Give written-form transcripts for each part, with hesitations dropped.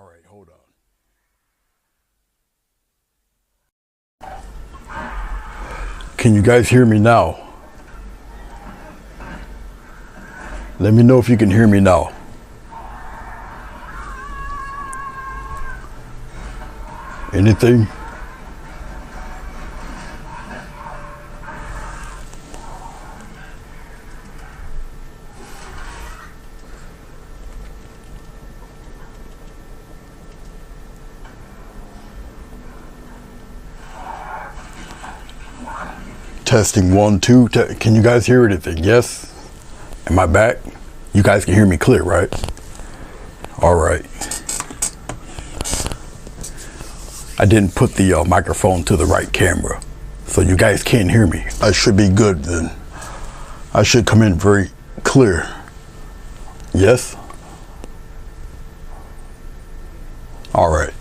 All right, hold on. Can you guys hear me now? Let me know if you can hear me now. Anything? Testing 1, 2. Can you guys hear anything? Yes? Am I back? You guys can hear me clear, right? All right. I didn't put the microphone to the right camera, so you guys can't hear me. I should be good then. I should come in very clear. Yes? All right.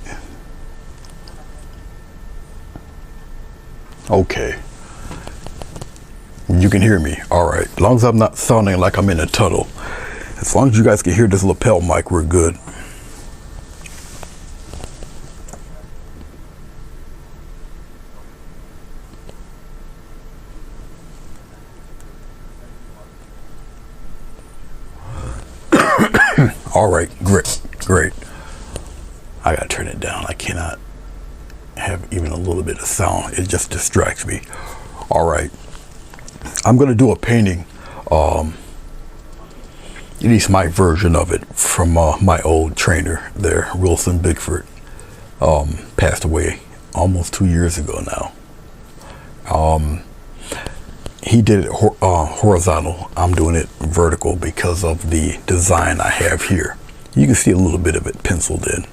Okay. You can hear me. All right. As long as I'm not sounding like I'm in a tunnel. As long as you guys can hear this lapel mic, we're good. All right. Great. I gotta turn it down. I cannot have even a little bit of sound. It just distracts me. All right. I'm going to do a painting, at least my version of it, from my old trainer there, Wilson Bigford. Passed away almost 2 years ago now. He did it horizontal. I'm doing it vertical because of the design I have here. You can see a little bit of it penciled in.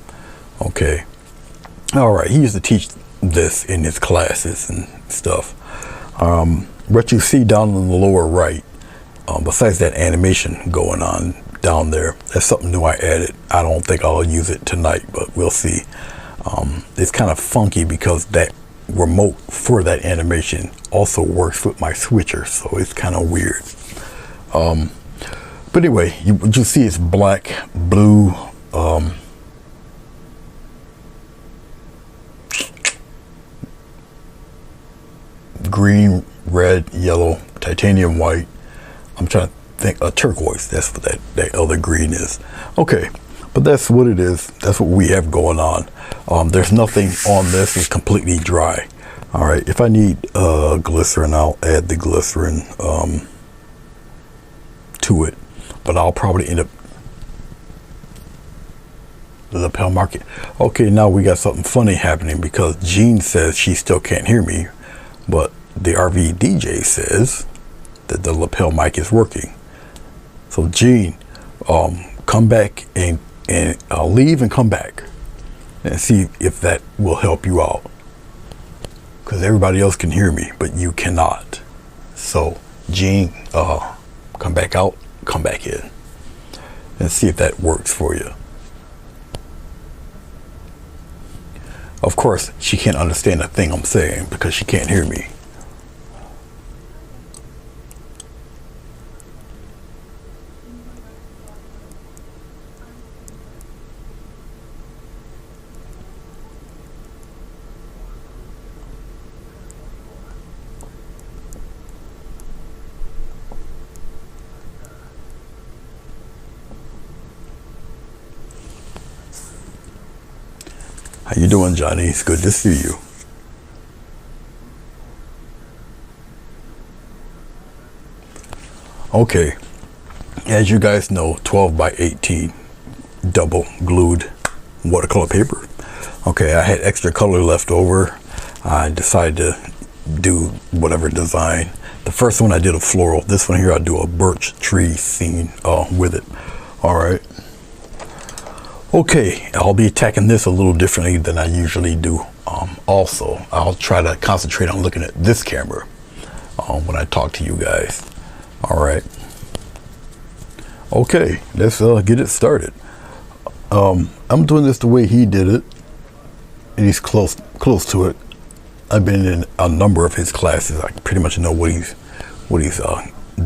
Okay. All right. He used to teach this in his classes and stuff. What you see down in the lower right, besides that animation going on down there, that's something new I added. I don't think I'll use it tonight, but we'll see. It's kind of funky because that remote for that animation also works with my switcher, so it's kind of weird. But anyway, what you see is black, blue, green, red, yellow, titanium white. I'm trying to think, turquoise. That's what that other green is. Okay, but that's what it is. That's what we have going on. There's nothing on this. It's completely dry. All right, if I need glycerin, I'll add the glycerin to it, but I'll probably end up the lapel market. Okay, now we got something funny happening because Jean says she still can't hear me, but the RV DJ says that the lapel mic is working. So Jean, come back and leave and come back and see if that will help you out, because everybody else can hear me but you cannot. So Jean, come back out, come back in, and see if that works for you. Of course, she can't understand a thing I'm saying because she can't hear me. How you doing, Johnny? It's good to see you. Okay, as you guys know, 12 by 18 double glued watercolor paper. Okay, I had extra color left over. I decided to do whatever design. The first one I did a floral. This one here I do a birch tree scene with it. All right. Okay, I'll be attacking this a little differently than I usually do. Also, I'll try to concentrate on looking at this camera when I talk to you guys. All right. Okay, let's get it started. I'm doing this the way he did it, and he's close to it. I've been in a number of his classes. I pretty much know what he's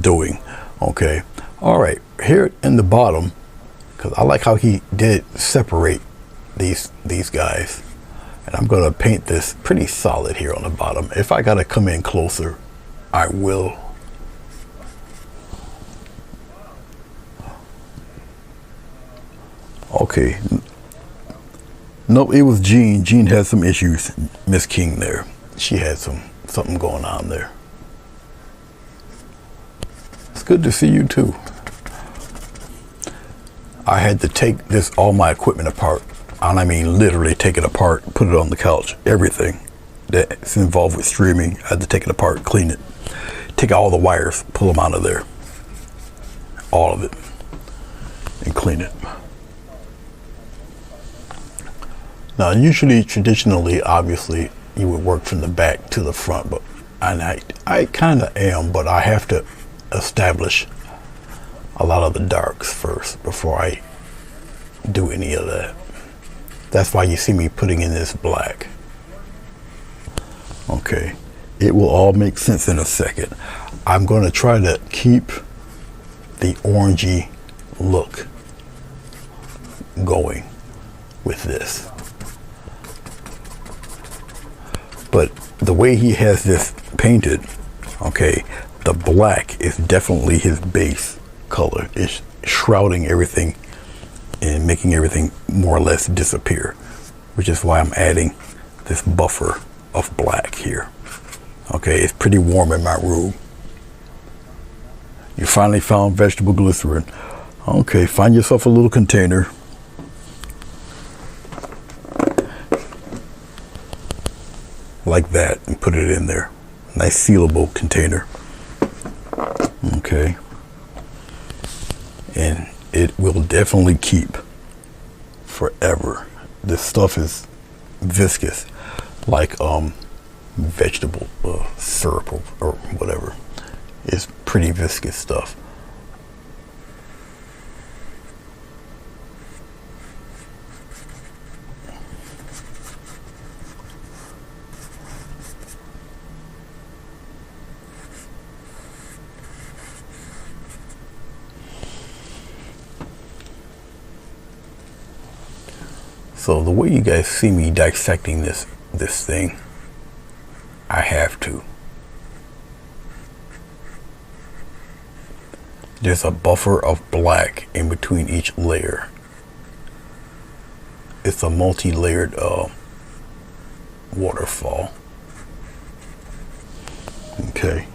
doing. Okay. All right. Here in the bottom, because I like how he did separate these guys, and I'm gonna paint this pretty solid here on the bottom. If I gotta come in closer, I will. Okay. Nope, it was Jean. Jean had some issues. Miss King there. She had something going on there. It's good to see you too. I had to take all my equipment apart. And I mean literally take it apart, put it on the couch, everything that's involved with streaming. I had to take it apart, clean it, take all the wires, pull them out of there, all of it, and clean it. Now, usually, traditionally, obviously, you would work from the back to the front, but I kind of am, but I have to establish a lot of the darks first before I do any of that. That's why you see me putting in this black. Okay, it will all make sense in a second. I'm going to try to keep the orangey look going with this. But the way he has this painted, okay, the black is definitely his base color. It's shrouding everything and making everything more or less disappear, which is why I'm adding this buffer of black here. Okay, it's pretty warm in my room. You finally found vegetable glycerin. Okay, find yourself a little container. Like that, and put it in there. Nice sealable container. Okay. And it will definitely keep forever. This stuff is viscous, like vegetable syrup or whatever. It's pretty viscous stuff. So the way you guys see me dissecting this thing, I have to. There's a buffer of black in between each layer. It's a multi-layered waterfall. Okay.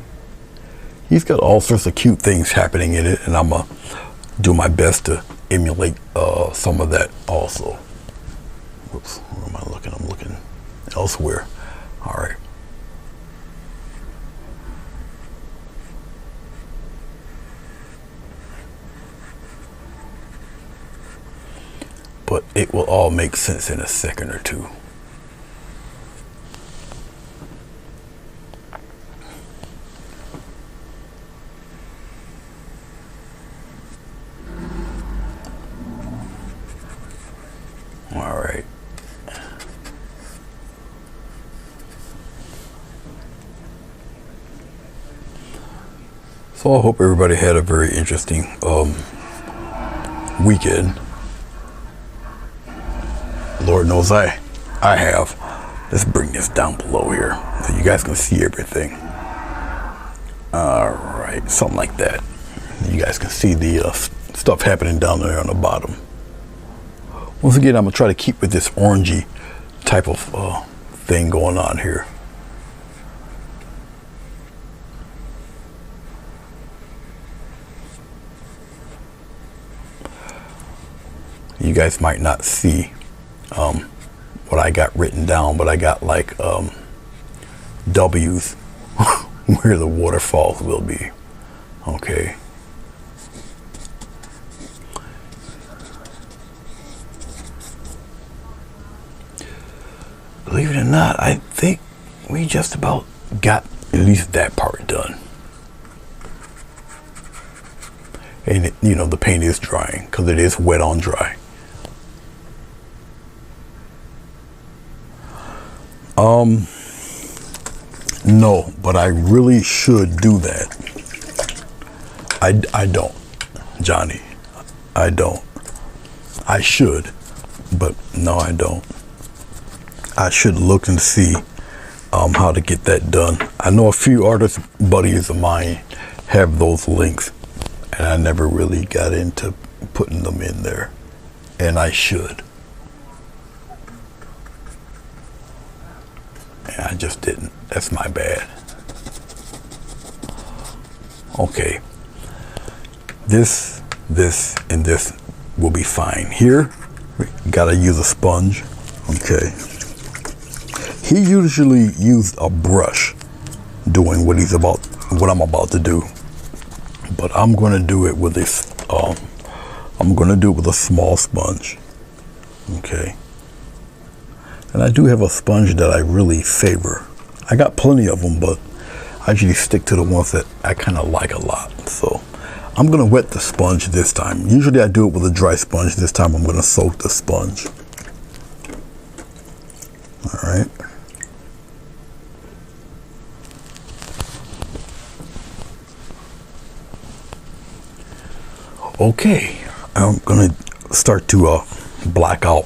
He's got all sorts of cute things happening in it, and I'm gonna do my best to emulate some of that also. Whoops, where am I looking? I'm looking elsewhere. All right. But it will all make sense in a second or two. All right. So I hope everybody had a very interesting weekend. Lord knows I have. Let's bring this down below here so you guys can see everything. All right, something like that. You guys can see the stuff happening down there on the bottom. Once again, I'm gonna try to keep with this orangey type of thing going on here. You guys might not see what I got written down, but I got like W's where the waterfalls will be. Okay. Believe it or not, I think we just about got at least that part done. And it, you know, the paint is drying because it is wet on dry. No, but I really should do that. I don't, Johnny. I don't. I should, but no, I don't. I should look and see how to get that done. I know a few artist buddies of mine have those links, and I never really got into putting them in there, and I should. And I just didn't. That's my bad. Okay. This, and this will be fine. Here, we gotta use a sponge. Okay. He usually used a brush doing what I'm about to do, but I'm gonna do it with this. I'm gonna do it with a small sponge. Okay. And I do have a sponge that I really favor. I got plenty of them, but I usually stick to the ones that I kind of like a lot. So I'm gonna wet the sponge this time. Usually I do it with a dry sponge. This time I'm gonna soak the sponge. All right. Okay, I'm gonna start to black out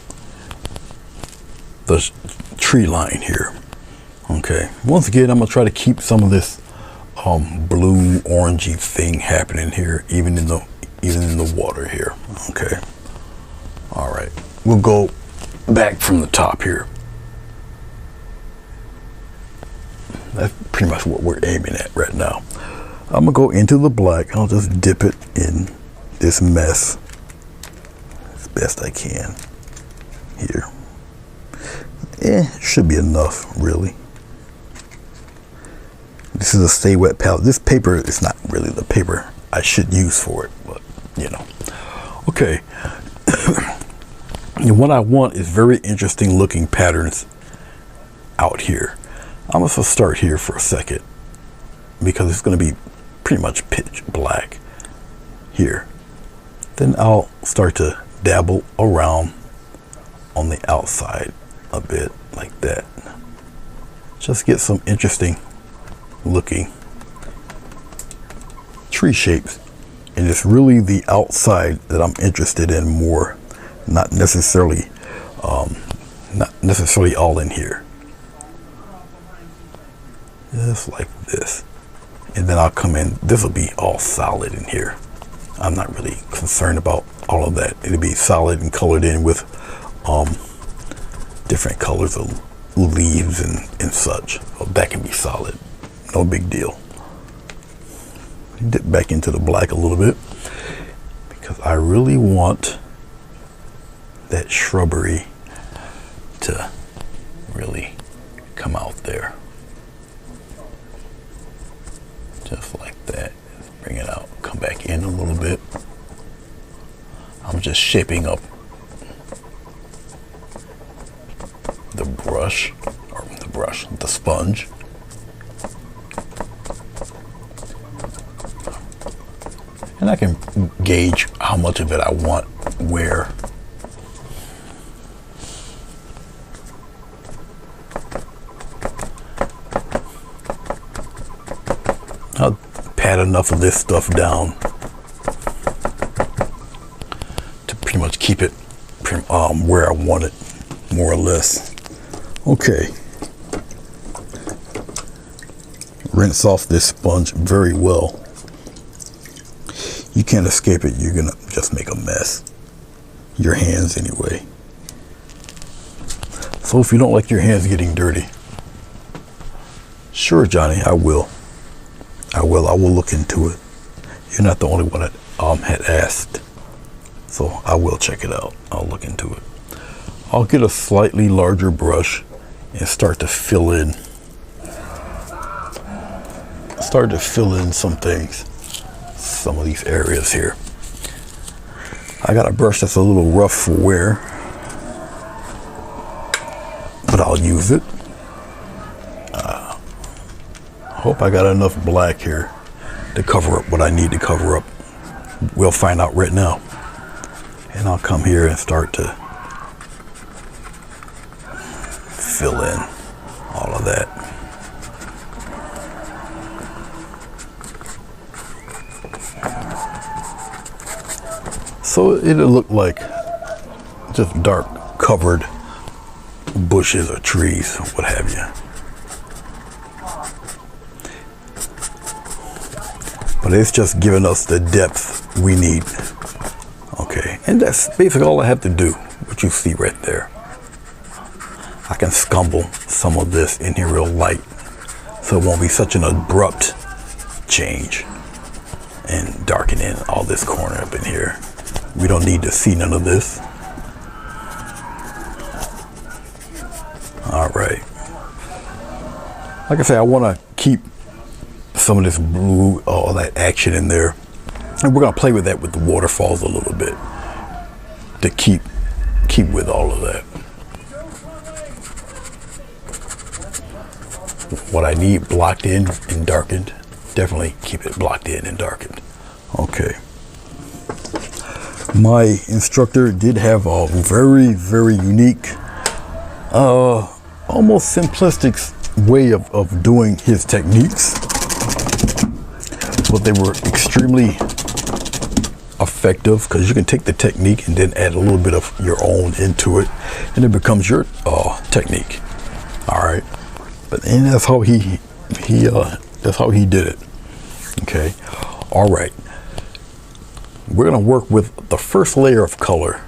the tree line here. Okay, once again, I'm gonna try to keep some of this blue orangey thing happening here, even in the water here. Okay, all right, we'll go back from the top here. That's pretty much what we're aiming at right now. I'm gonna go into the black. I'll just dip it in this mess as best I can here. Should be enough, really. This is a stay wet palette. This paper is not really the paper I should use for it, but you know. Okay. And what I want is very interesting looking patterns out here. I'm going to start here for a second because it's going to be pretty much pitch black here. Then I'll start to dabble around on the outside a bit like that. Just get some interesting looking tree shapes. And it's really the outside that I'm interested in more, not necessarily all in here. Just like this. And then I'll come in, this will be all solid in here. I'm not really concerned about all of that. It'll be solid and colored in with different colors of leaves and such. So that can be solid. No big deal. Dip back into the black a little bit because I really want that shrubbery to really come out there. Just like that. Bring it out, come back in a little bit. I'm just shaping up the sponge. And I can gauge how much of it I want where. I'll pat enough of this stuff down to pretty much keep it where I want it, more or less. Okay. Rinse off this sponge very well. You can't escape it. You're gonna just make a mess. Your hands anyway. So if you don't like your hands getting dirty, sure, Johnny, I will look into it. You're not the only one that had asked, so I will check it out. I'll look into it. I'll get a slightly larger brush and start to fill in some things, some of these areas here. I got a brush that's a little rough for wear, but I'll use it. Hope I got enough black here to cover up what I need to cover up. We'll find out right now. And I'll come here and start to fill in all of that. So it'll look like just dark covered bushes or trees, what have you. But it's just giving us the depth we need. Okay, and that's basically all I have to do, what you see right there. I can scumble some of this in here real light, so it won't be such an abrupt change, and darken in all this corner up in here. We don't need to see none of this. All right. Like I said, I want to keep some of this blue, all that action in there. And we're going to play with that with the waterfalls a little bit to keep with all of that. What I need blocked in and darkened, definitely keep it blocked in and darkened. Okay. My instructor did have a very, very unique, almost simplistic way of doing his techniques, but they were extremely effective because you can take the technique and then add a little bit of your own into it, and it becomes your technique. All right, and that's how he did it. Okay, all right. We're gonna work with the first layer of color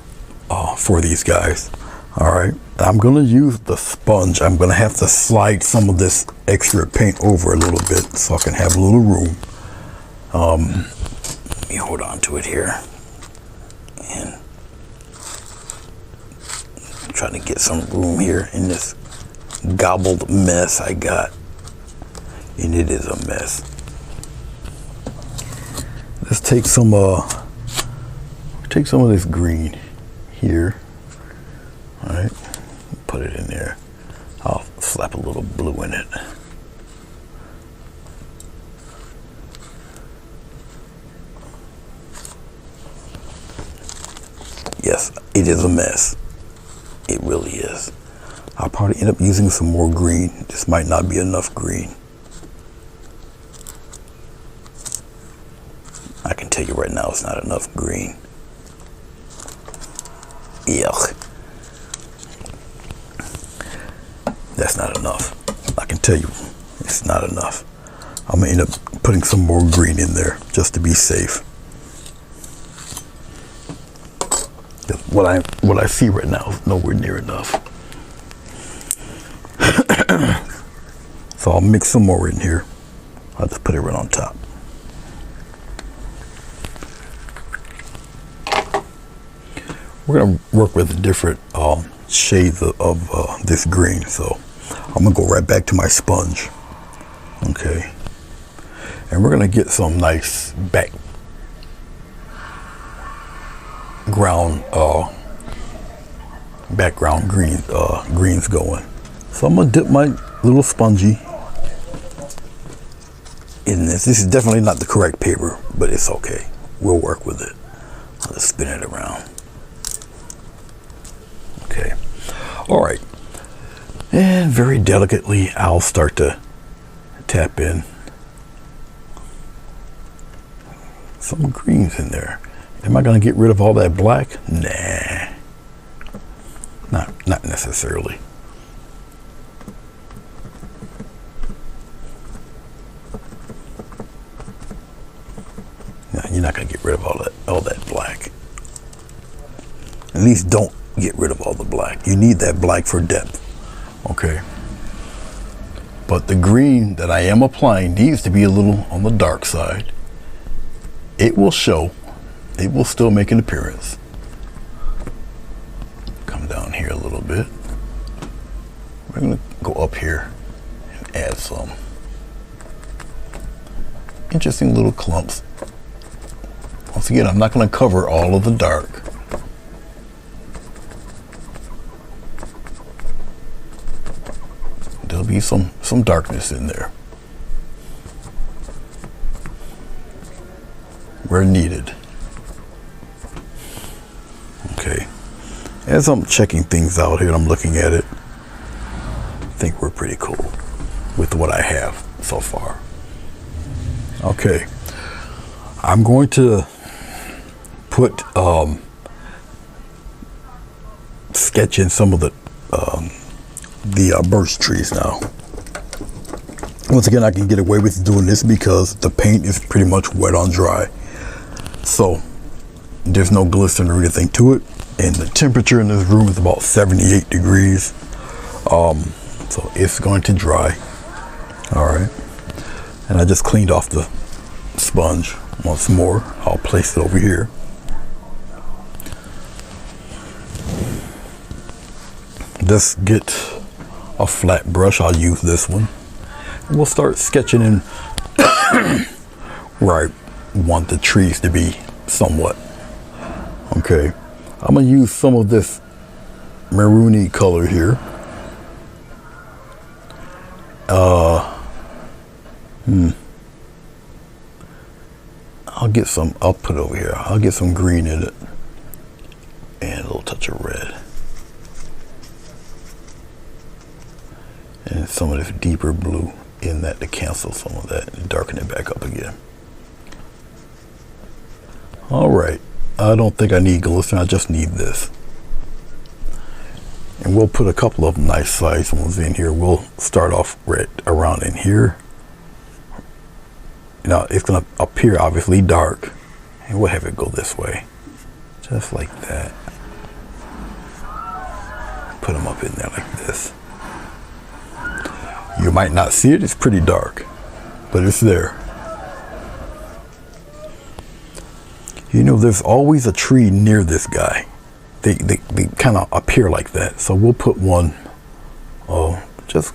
for these guys. All right, I'm gonna use the sponge. I'm gonna have to slide some of this extra paint over a little bit so I can have a little room. Let me hold on to it here, and I'm trying to get some room here in this gobbled mess I got, and it is a mess. Let's take some of this green here. All right, put it in there. I'll slap a little blue in it. Yes, it is a mess. It really is. I'll probably end up using some more green. This might not be enough green. I can tell you right now it's not enough green. Yuck. That's not enough. I can tell you it's not enough. I'm gonna end up putting some more green in there just to be safe. What I see right now is nowhere near enough. So I'll mix some more in here. I'll just put it right on top. We're going to work with different shades of this green. So I'm going to go right back to my sponge. Okay. And we're going to get some nice background greens going. So I'm going to dip my little spongy in this. This is definitely not the correct paper, but it's okay. We'll work with it. I'll just spin it around. Okay. All right. And very delicately, I'll start to tap in some greens in there. Am I going to get rid of all that black? Nah. Not necessarily. No, you're not going to get rid of all that black. At least don't get rid of all the black. You need that black for depth. Okay. But the green that I am applying needs to be a little on the dark side. It will show. It will still make an appearance. Come down here a little bit. We're going to go up here and add some interesting little clumps. Once again, I'm not going to cover all of the dark. There'll be some darkness in there where needed. Okay. As I'm checking things out here, I'm looking at it. I think we're pretty cool with what I have so far. Okay. I'm going to put sketch in some of the birch trees now. Once again, I can get away with doing this because the paint is pretty much wet on dry. So there's no glycerin or anything to it. And the temperature in this room is about 78 degrees. So it's going to dry. All right. And I just cleaned off the sponge once more. I'll place it over here. Just get a flat brush. I'll use this one. And we'll start sketching in where I want the trees to be somewhat. Okay. I'm going to use some of this maroony color here. I'll put it over here. I'll get some green in it. And a little touch of red. And some of this deeper blue in that to cancel some of that and darken it back up again. All right. I don't think I need glycerin. I just need this. And we'll put a couple of nice sized ones in here. We'll start off right around in here. Now it's going to appear obviously dark. And we'll have it go this way. Just like that. Put them up in there like this. You might not see it. It's pretty dark. But it's there. You know, there's always a tree near this guy. They kind of appear like that. So we'll put one just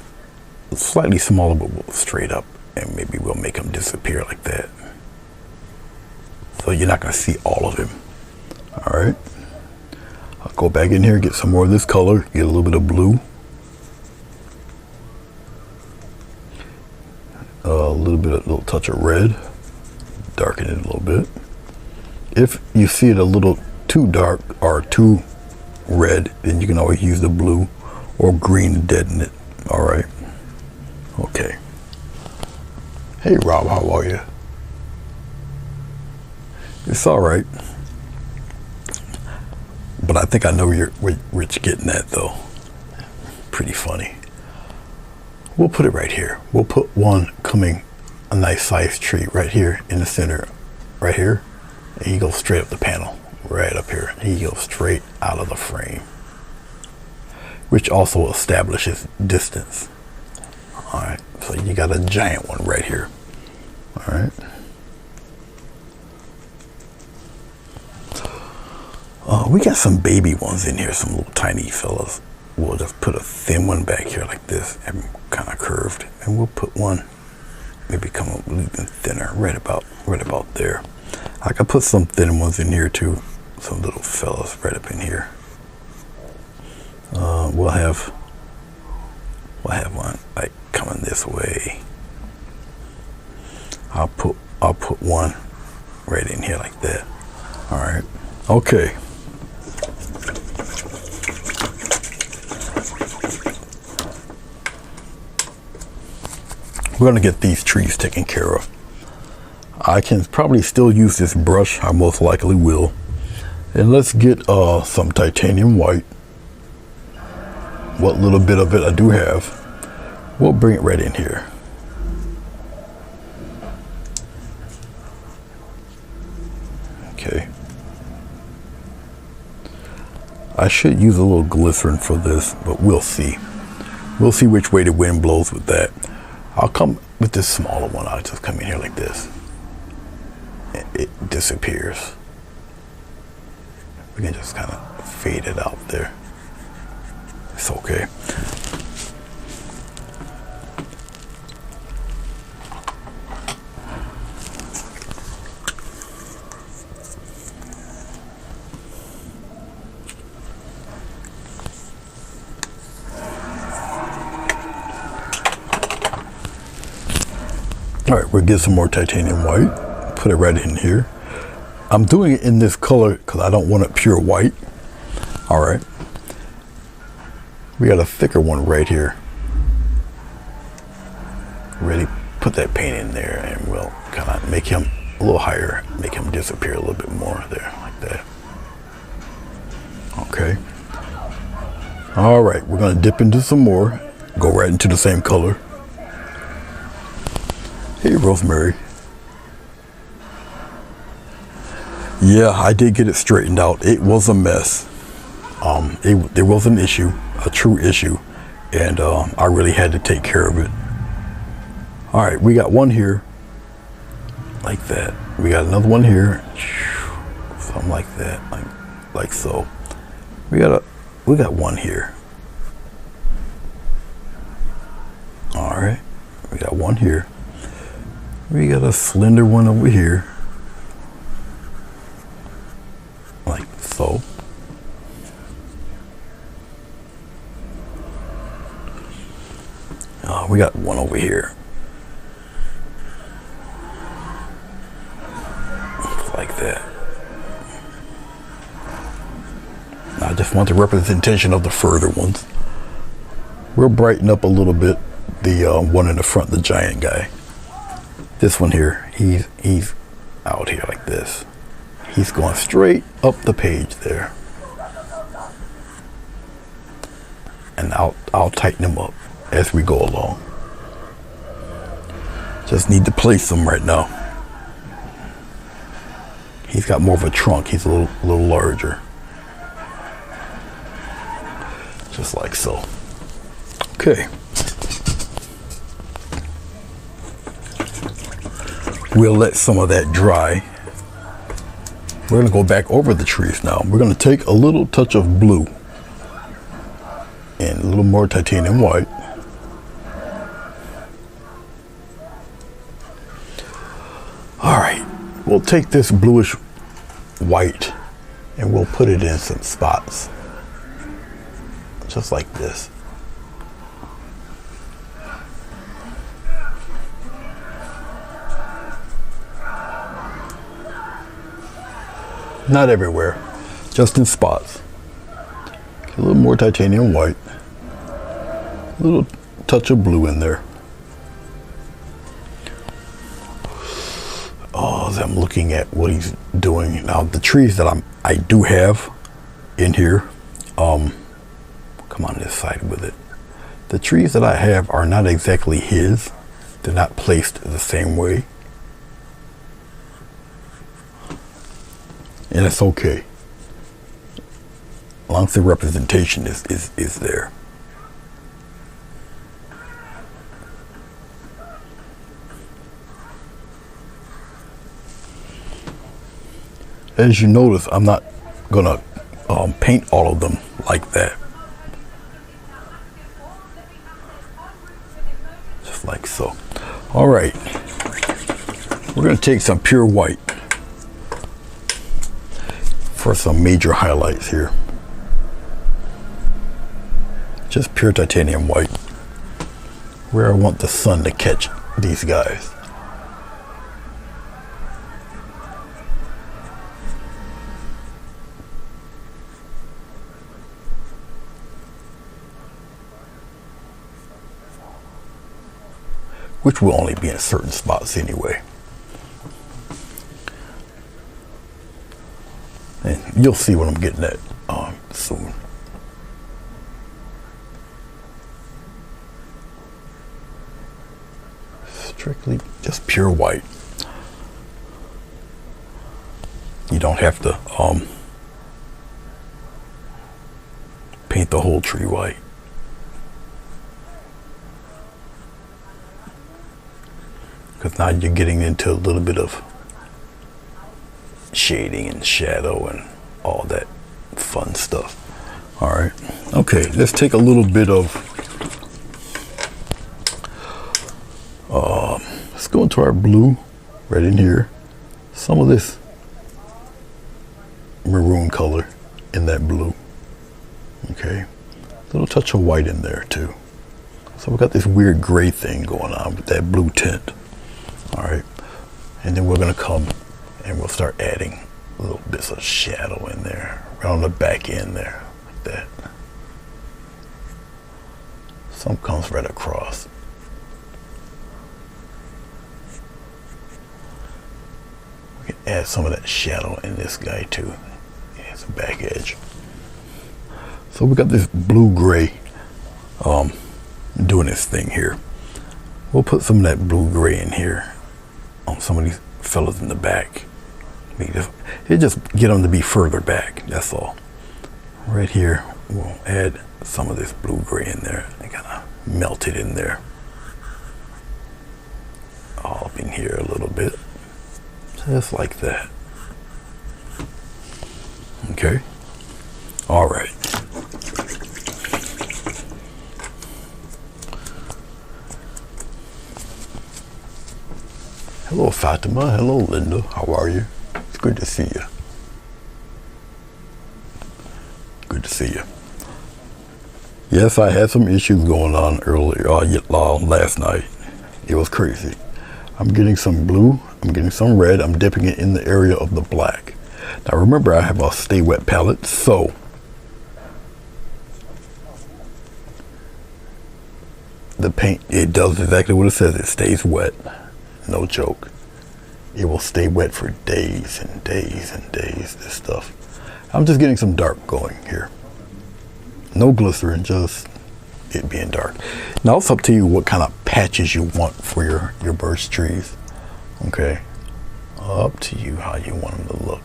slightly smaller, but we'll straight up. And maybe we'll make him disappear like that. So you're not going to see all of him. All right. I'll go back in here, get some more of this color, get a little bit of blue. A little touch of red. Darken it a little bit. If you see it a little too dark or too red, then you can always use the blue or green to deaden it. All right. Okay. Hey, Rob, how are you? It's all right. But I think I know where you're getting at, though. Pretty funny. We'll put it right here. We'll put one coming, a nice sized tree right here in the center, right here. And he goes straight up the panel, right up here. He goes straight out of the frame, which also establishes distance. All right, so you got a giant one right here. All right. We got some baby ones in here, some little tiny fellas. We'll just put a thin one back here like this, and kind of curved, and we'll put one maybe come up even thinner, right about there. I could put some thin ones in here too, some little fellas right up in here. We'll have one like coming this way. I'll put one right in here like that. All right. Okay. We're gonna get these trees taken care of. I can probably still use this brush. I most likely will. And let's get some titanium white. What little bit of it I do have, we'll bring it right in here. Okay. I should use a little glycerin for this, but we'll see. We'll see which way the wind blows with that. I'll come with this smaller one. I'll just come in here like this. It disappears. We can just kind of fade it out there. It's okay. All right, we'll get some more titanium white. Put it right in here. I'm doing it in this color because I don't want it pure white. All right. We got a thicker one right here. Ready? Put that paint in there and we'll kind of make him a little higher, make him disappear a little bit more there, like that. Okay. All right, we're gonna dip into some more. Go right into the same color. Hey, Rosemary. Yeah, I did get it straightened out. It was a mess. There was an issue, a true issue, and I really had to take care of it. All right, we got one here, like that. We got another one here, something like that, like so. We got one here. All right, we got one here. We got a slender one over here, like so. We got one over here, like that. I just want the representation of the further ones. We'll brighten up a little bit the one in the front, the giant guy. This one here, he's out here like this. He's going straight up the page there. And I'll tighten him up as we go along. Just need to place him right now. He's got more of a trunk. He's a little larger. Just like so. Okay. We'll let some of that dry. We're gonna go back over the trees now. We're gonna take a little touch of blue and a little more titanium white. All right, we'll take this bluish white and we'll put it in some spots, just like this. Not everywhere, just in spots. A little more titanium white, a little touch of blue in there. Oh, as I'm looking at what he's doing now, the trees that I do have in here, come on this side with it. The trees that I have are not exactly his. They're not placed the same way. And it's okay, as long as the representation is there. As you notice, I'm not gonna paint all of them like that. Just like so. All right, we're gonna take some pure white for some major highlights here. Just pure titanium white, where I want the sun to catch these guys. Which will only be in certain spots anyway. And you'll see what I'm getting at soon. Strictly just pure white. You don't have to paint the whole tree white. Because now you're getting into a little bit of shading and shadow and all that fun stuff. All right, okay, let's take a little bit of let's go into our blue right in here, some of this maroon color in that blue. Okay, a little touch of white in there too. So we've got this weird gray thing going on with that blue tint. All right, and then we're gonna come and we'll start adding little bits of shadow in there, right on the back end there, like that. Some comes right across. We can add some of that shadow in this guy too. It's a back edge. So we got this blue-gray doing its thing here. We'll put some of that blue-gray in here on some of these fellas in the back. It just get them to be further back, that's all. Right here, we'll add some of this blue-gray in there and kind of melt it in there. All up in here a little bit, just like that. Okay, all right. Hello Fatima, hello Linda, how are you? It's good to see you. Good to see you. Yes, I had some issues going on earlier, last night. It was crazy. I'm getting some blue, I'm getting some red, I'm dipping it in the area of the black. Now remember, I have a stay wet palette, so the paint, it does exactly what it says. It stays wet. No joke. It will stay wet for days and days and days, this stuff. I'm just getting some dark going here. No glycerin, just it being dark. Now it's up to you what kind of patches you want for your birch trees. Okay. Up to you how you want them to look.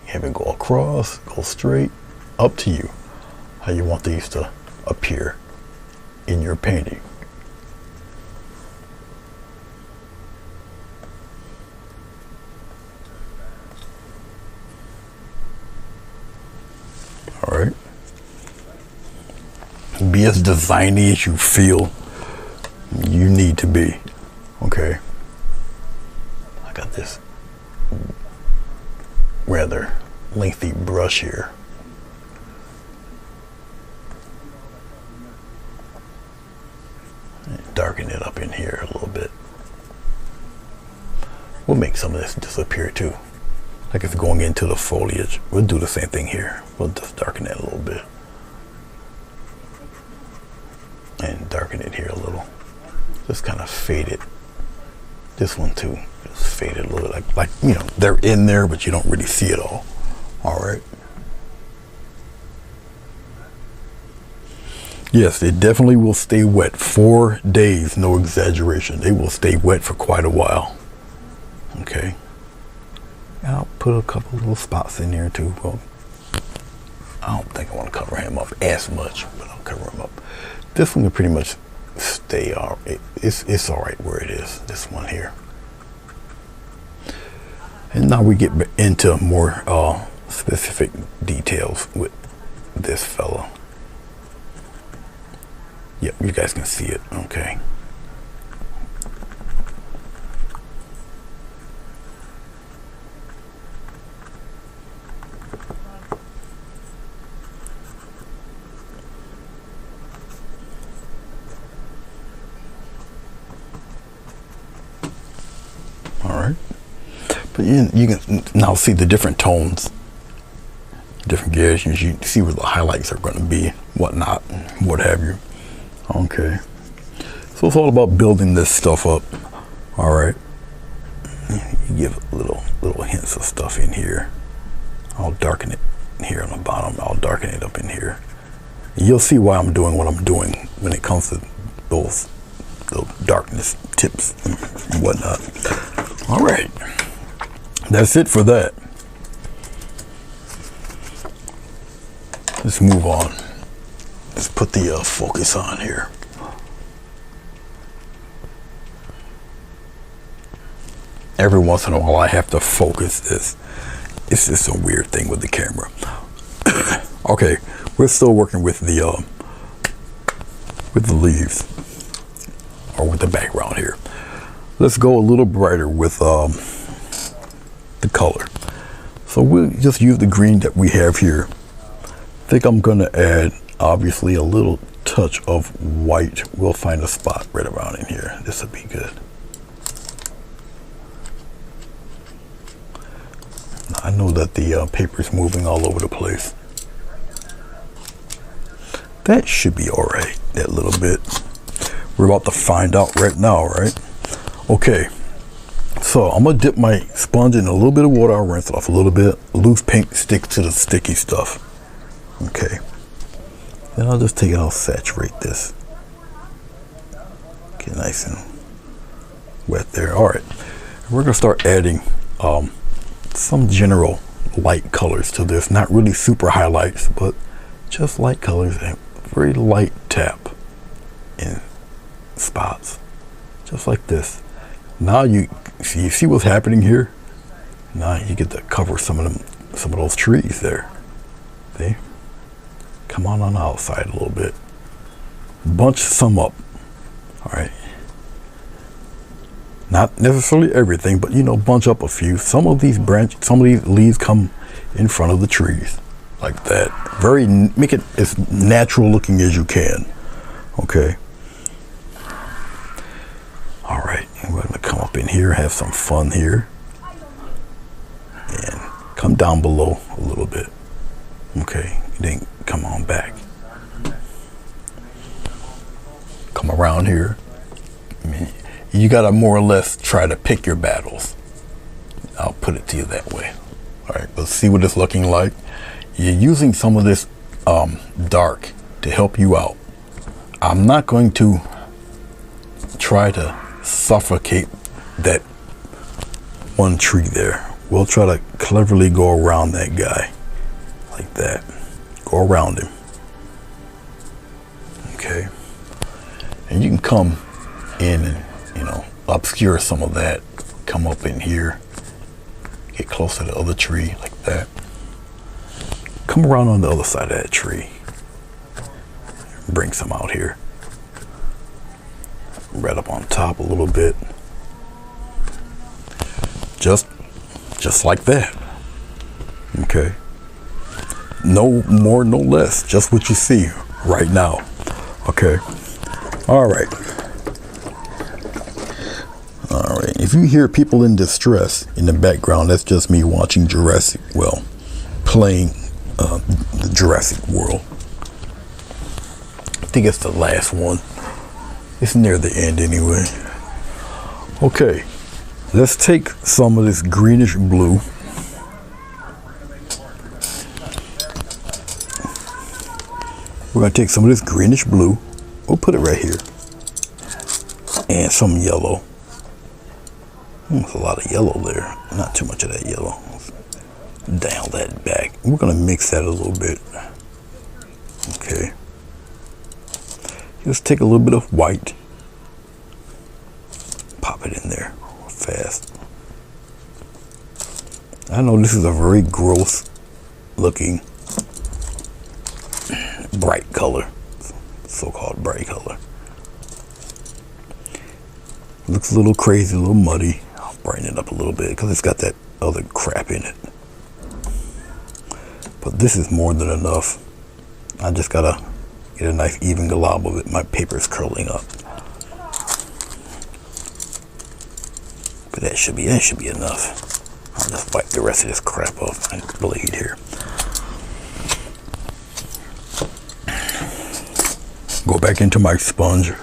Have it go across, go straight, up to you how you want these to appear in your painting. All right. Be as designy as you feel you need to be. Okay. I got this rather lengthy brush here. Darken it up in here a little bit. We'll make some of this disappear too. Like it's going into the foliage. We'll do the same thing here. We'll just darken it a little bit. And darken it here a little. Just kind of fade it. This one too. Just fade it a little bit. Like you know, they're in there, but you don't really see it all. All right. Yes, it definitely will stay wet. 4 days, no exaggeration. They will stay wet for quite a while. Okay. And I'll put a couple little spots in there too. Well, I don't think I want to cover him up as much, but I'll cover him up. This one will pretty much stay all right. It's all right where it is. This one here. And now we get into more specific details with this fellow. Yep, you guys can see it. Okay. All right. But you can now see the different tones, different gradations. You see where the highlights are going to be, whatnot, what have you. Okay, so it's all about building this stuff up. All right, you give little hints of stuff in here. I'll darken it here on the bottom. I'll darken it up in here. You'll see why I'm doing what I'm doing when it comes to those darkness tips and whatnot. All right, that's it for that. Let's move on. Let's put the focus on here. Every once in a while I have to focus this. It's just a weird thing with the camera. Okay, we're still working with the leaves, or with the background here. Let's go a little brighter with the color. So we'll just use the green that we have here. I think I'm gonna add obviously a little touch of white. We'll find a spot right around in here. This will be good. Now, I know that the paper is moving all over the place. I That should be all right, that little bit. We're about to find out right now, right? Okay, so I'm gonna dip my sponge in a little bit of water. I'll rinse it off a little bit. Loose paint sticks to the sticky stuff. Okay, then I'll just take it, I'll saturate this. Get nice and wet there. All right, we're gonna start adding some general light colors to this. Not really super highlights, but just light colors and very light tap in spots, just like this. Now you see what's happening here. Now you get to cover some of those trees there. See? Come on the outside a little bit. Bunch some up. All right. Not necessarily everything, but you know, bunch up a few. Some of these leaves come in front of the trees, like that. Make it as natural looking as you can. Okay. All right, and we're gonna come up in here, have some fun here, and come down below a little bit. Okay, then come on back. Come around here. I mean, you gotta more or less try to pick your battles. I'll put it to you that way. All right, let's see what it's looking like. You're using some of this dark to help you out. I'm not going to try to suffocate that one tree there. We'll try to cleverly go around that guy, like that. Go around him. Okay. And you can come in and, you know, obscure some of that. Come up in here. Get close to the other tree, like that. Come around on the other side of that tree. Bring some out here. Right up on top a little bit. Just like that. Okay. No more, no less. Just what you see right now. Okay. All right. All right. If you hear people in distress in the background, that's just me watching playing the Jurassic World. I think it's the last one. It's near the end anyway. Okay, let's take some of this greenish blue. We're gonna take some of this greenish blue. We'll put it right here. And some yellow. There's a lot of yellow there. Not too much of that yellow. Dial that back. We're gonna mix that a little bit. Okay. Just take a little bit of white. Pop it in there fast. I know this is a very gross looking bright color. So-called bright color. Looks a little crazy, a little muddy. I'll brighten it up a little bit because it's got that other crap in it. But this is more than enough. I just gotta get a nice even glob of it. My paper's curling up. But that should be enough. I'll just wipe the rest of this crap off my blade here. Go back into my sponge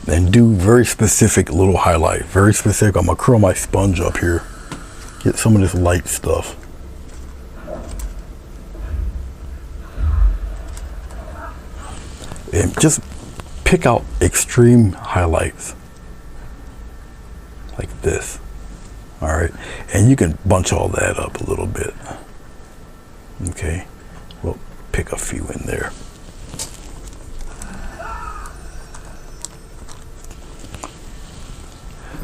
and do very specific little highlight. Very specific. I'm gonna curl my sponge up here. Get some of this light stuff. And just pick out extreme highlights like this. All right, and you can bunch all that up a little bit. Okay, we'll pick a few in there.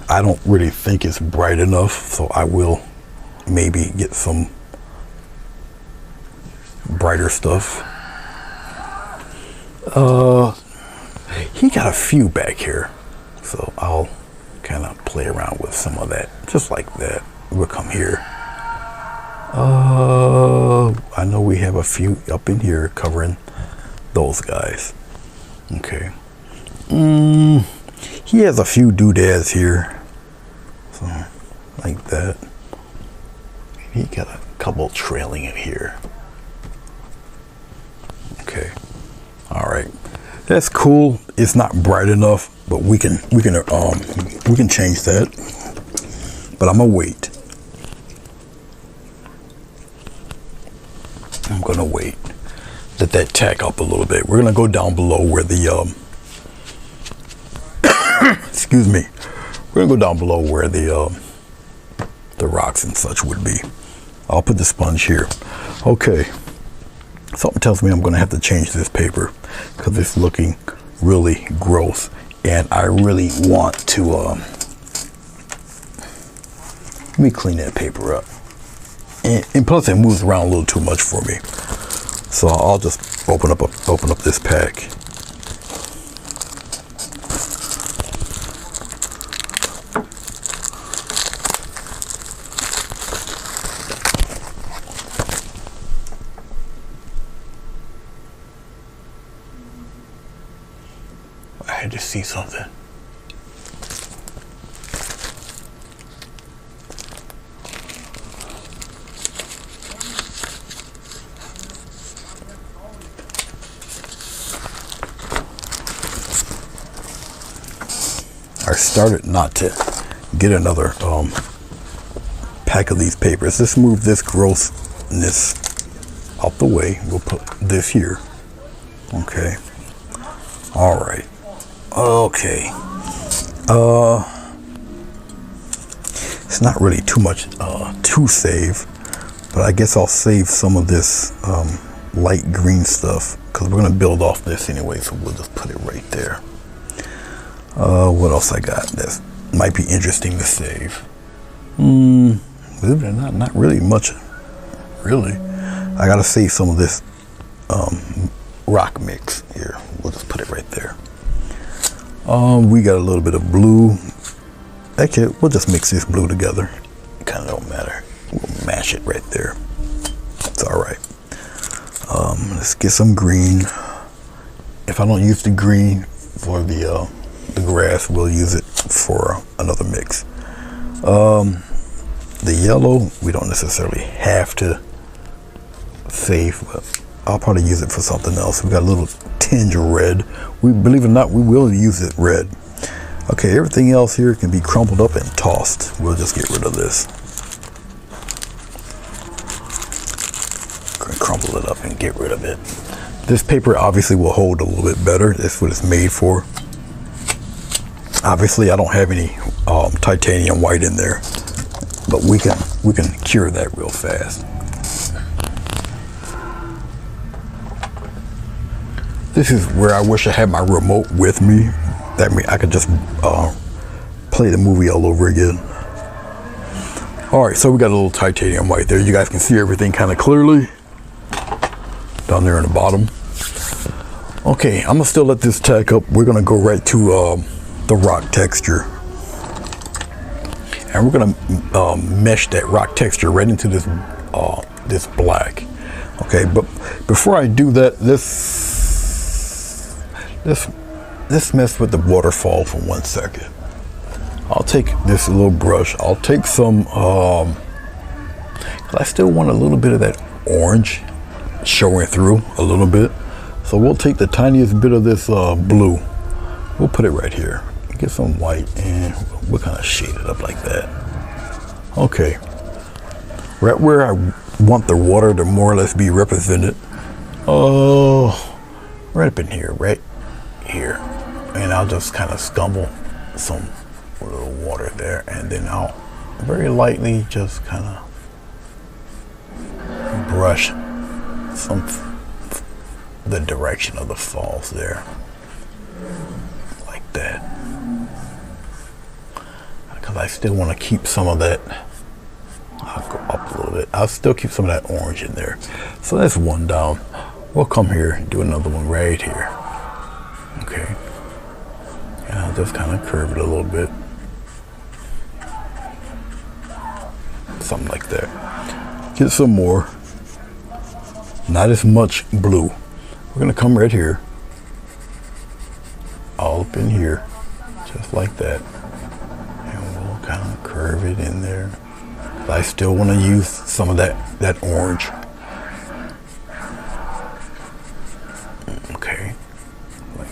I don't really think it's bright enough, so I will maybe get some brighter stuff. He got a few back here, so I'll kind of play around with some of that, just like that. We'll come here. I know we have a few up in here covering those guys. Okay. He has a few doodads here, so like that. He got a couple trailing in here. Okay. That's cool. It's not bright enough, but we can change that. But I'm gonna wait. I'm gonna wait. Let that tack up a little bit. We're gonna go down below where the excuse me. We're gonna go down below where the rocks and such would be. I'll put the sponge here. Okay. Something tells me I'm gonna have to change this paper because it's looking really gross, and I really want to let me clean that paper up. And plus it moves around a little too much for me. So I'll just open up this pack. I had to see something. I started not to get another pack of these papers. Let's move this grossness out the way. We'll put this here. Okay. All right. Okay. It's not really too much to save, but I guess I'll save some of this light green stuff because we're gonna build off this anyway, so we'll just put it right there. What else I got that might be interesting to save? Believe it or not really much. Really, I gotta save some of this rock mix here. We'll just put it right there. We got a little bit of blue. Actually, we'll just mix this blue together. It kind of don't matter. We'll mash it right there. It's all right. Let's get some green. If I don't use the green for the grass, we'll use it for another mix. The yellow, we don't necessarily have to save, but I'll probably use it for something else. We got a little tinge of red. We, believe it or not, we will use it red. Okay, everything else here can be crumpled up and tossed. We'll just get rid of this. Crumple it up and get rid of it. This paper obviously will hold a little bit better. That's what it's made for. Obviously, I don't have any titanium white in there, but we can cure that real fast. This is where I wish I had my remote with me. That means I could just play the movie all over again. All right, so we got a little titanium white there. You guys can see everything kind of clearly down there in the bottom. Okay, I'm gonna still let this tack up. We're gonna go right to the rock texture, and we're gonna mesh that rock texture right into this this black. Okay, but before I do that, let's mess with the waterfall for 1 second. I'll take this little brush. I'll take some. 'Cause I still want a little bit of that orange showing through a little bit. So we'll take the tiniest bit of this blue. We'll put it right here. Get some white and we'll kind of shade it up like that. Okay. Right where I want the water to more or less be represented. Oh, right up in here, right here. And I'll just kind of scumble some little water there, and then I'll very lightly just kind of brush the direction of the falls there, like that, because I still want to keep some of that. I'll go up a little bit. I'll still keep some of that orange in there. So that's one down. We'll come here and do another one right here. Okay, and I'll just kind of curve it a little bit, something like that. Get some more. Not as much blue. We're gonna come right here, all up in here, just like that, and we'll kind of curve it in there. But I still want to use some of that orange. Okay, like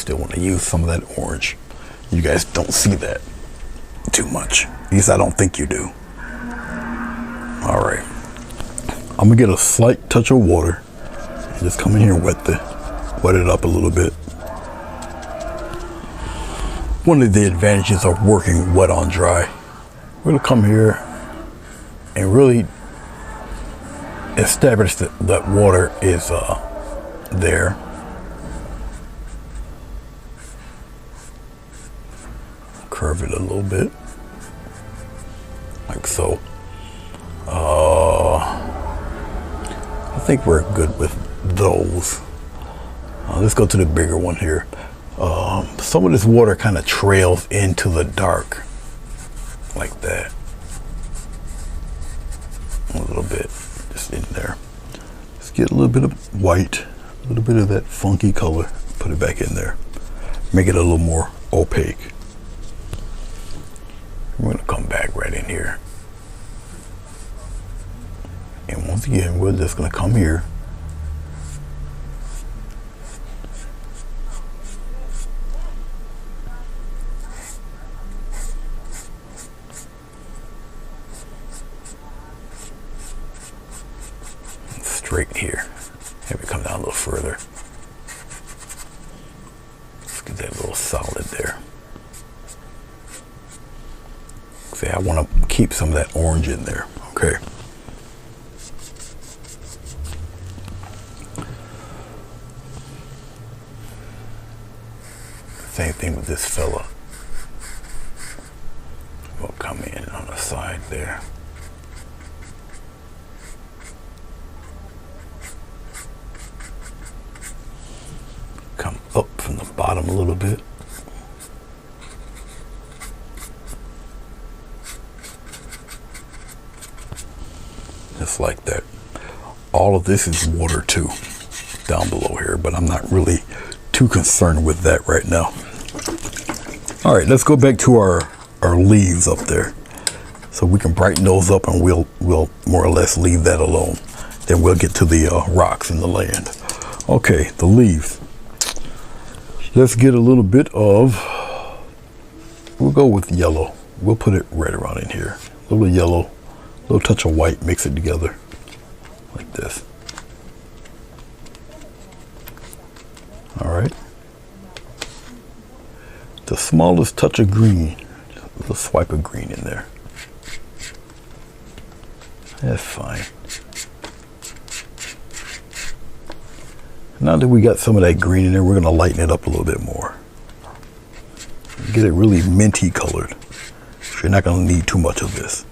still want to use some of that orange. You guys don't see that too much. At least I don't think you do. All right. I'm gonna get a slight touch of water. Just come in here and wet it up a little bit. One of the advantages of working wet on dry, we're gonna come here and really establish that water is there. Curve it a little bit, like so. I think we're good with those. Let's go to the bigger one here. Some of this water kind of trails into the dark, like that. A little bit, just in there. Let's get a little bit of white, a little bit of that funky color, put it back in there. Make it a little more opaque. We're gonna come back right in here. And once again, we're just gonna come here. Straight here. Have it come down a little further. Let's get that little solid there. See, I want to keep some of that orange in there. Okay. Same thing with this fella. We'll come in on the side there. Come up from the bottom a little bit. Just like that. All of this is water too, down below here, but I'm not really too concerned with that right now. All right, let's go back to our leaves up there. So we can brighten those up and we'll more or less leave that alone. Then we'll get to the rocks in the land. Okay, the leaves. Let's get a little bit of, we'll go with yellow. We'll put it right around in here. A little yellow, a little touch of white, mix it together like this. All right. The smallest touch of green, just a little swipe of green in there. That's fine. Now that we got some of that green in there, we're gonna lighten it up a little bit more. Get it really minty colored. You're not gonna need too much of this.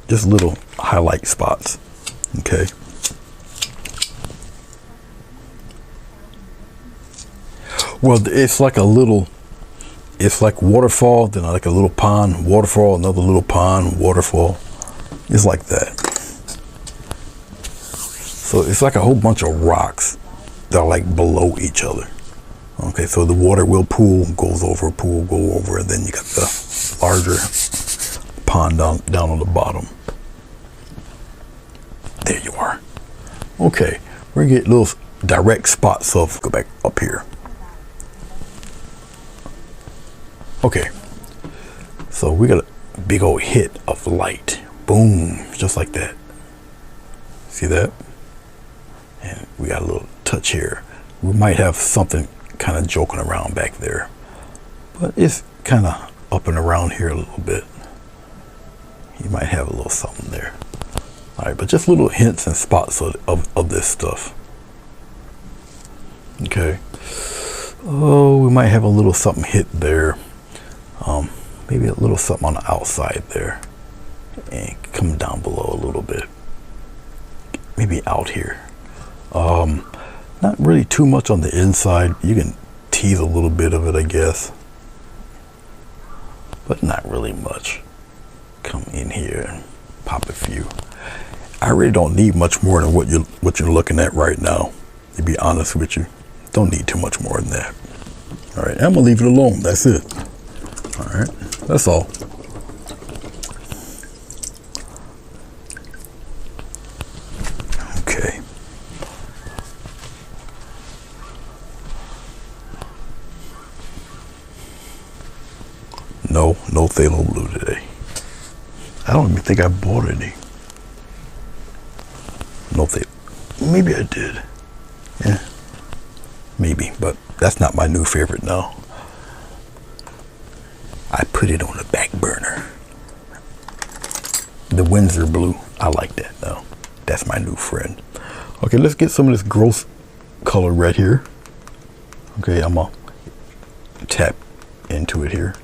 Just little highlight spots, okay? Well, it's like waterfall, then like a little pond, waterfall, another little pond, waterfall. It's like that. So it's like a whole bunch of rocks that are like below each other. Okay, so the water will pool, goes over, pool, go over, and then you got the larger pond down on the bottom. There you are. Okay, we're gonna get little direct spots of, go back up here. Okay, so we got a big old hit of light. Boom, just like that. See that? And we got a little touch here. We might have something kind of joking around back there, but it's kind of up and around here a little bit. You might have a little something there. All right, but just little hints and spots of this stuff. Okay. Oh, we might have a little something hit there. Maybe a little something on the outside there, and come down below a little bit. Maybe out here. Not really too much on the inside. You can tease a little bit of it, I guess, but not really much. Come in here and pop a few. I really don't need much more than what you're looking at right now, to be honest with you. Don't need too much more than that. All right, I'm gonna leave it alone. That's it. All right, that's all. Okay. No phthalo blue today. I don't even think I bought any. No phthalo. Maybe I did. Yeah. Maybe, but that's not my new favorite now. I put it on the back burner. The Windsor blue, I like that now. That's my new friend. Okay, let's get some of this gross color right here. Okay, I'm gonna tap into it here.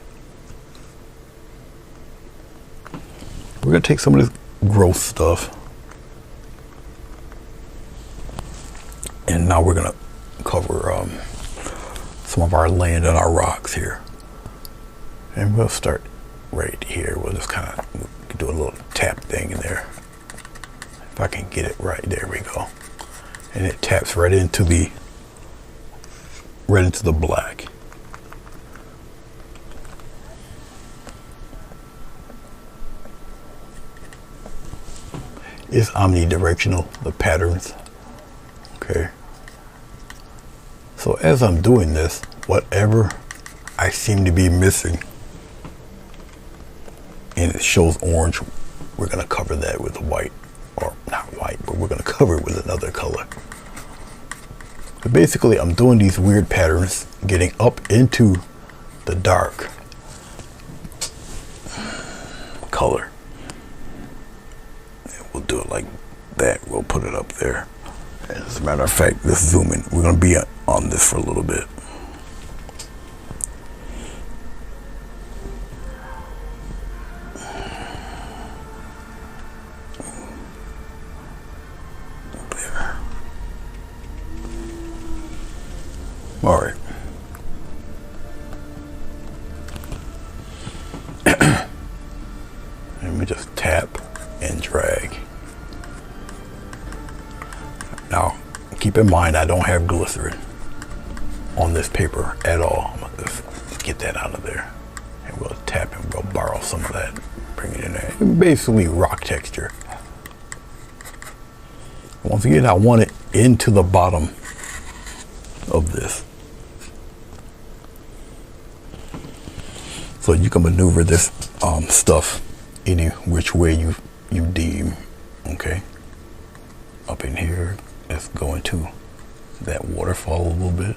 We're gonna take some of this gross stuff, and now we're gonna cover some of our land and our rocks here. And we'll start right here. We'll just kind of do a little tap thing in there. If I can get it right, there we go. And it taps right into the black. It's omnidirectional, the patterns. Okay. So as I'm doing this, whatever I seem to be missing, and it shows orange, we're going to cover that with white, or not white, but we're going to cover it with another color. But basically, I'm doing these weird patterns, getting up into the dark color. And we'll do it like that. We'll put it up there. And as a matter of fact, let's zoom in. We're going to be on this for a little bit. All right. And we just tap and drag. Now, keep in mind, I don't have glycerin on this paper at all. I'm gonna just get that out of there. And we'll tap and we'll borrow some of that, bring it in there. Basically rock texture. Once again, I want it into the bottom of this. So you can maneuver this stuff any which way you deem. Okay. Up in here, let's go into that waterfall a little bit.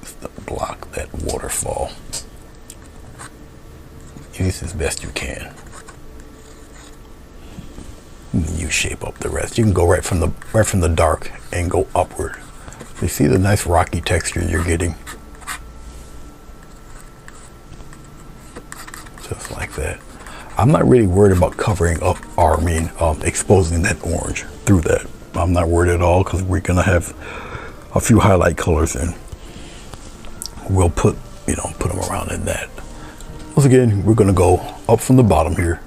Let's block that waterfall. Use as best you can. You shape up the rest. You can go right from the dark and go upward. You see the nice rocky texture you're getting. Just like that. I'm not really worried about covering up, or exposing that orange through that. I'm not worried at all, because we're gonna have a few highlight colors, and we'll put them around in that. Once again, we're gonna go up from the bottom here,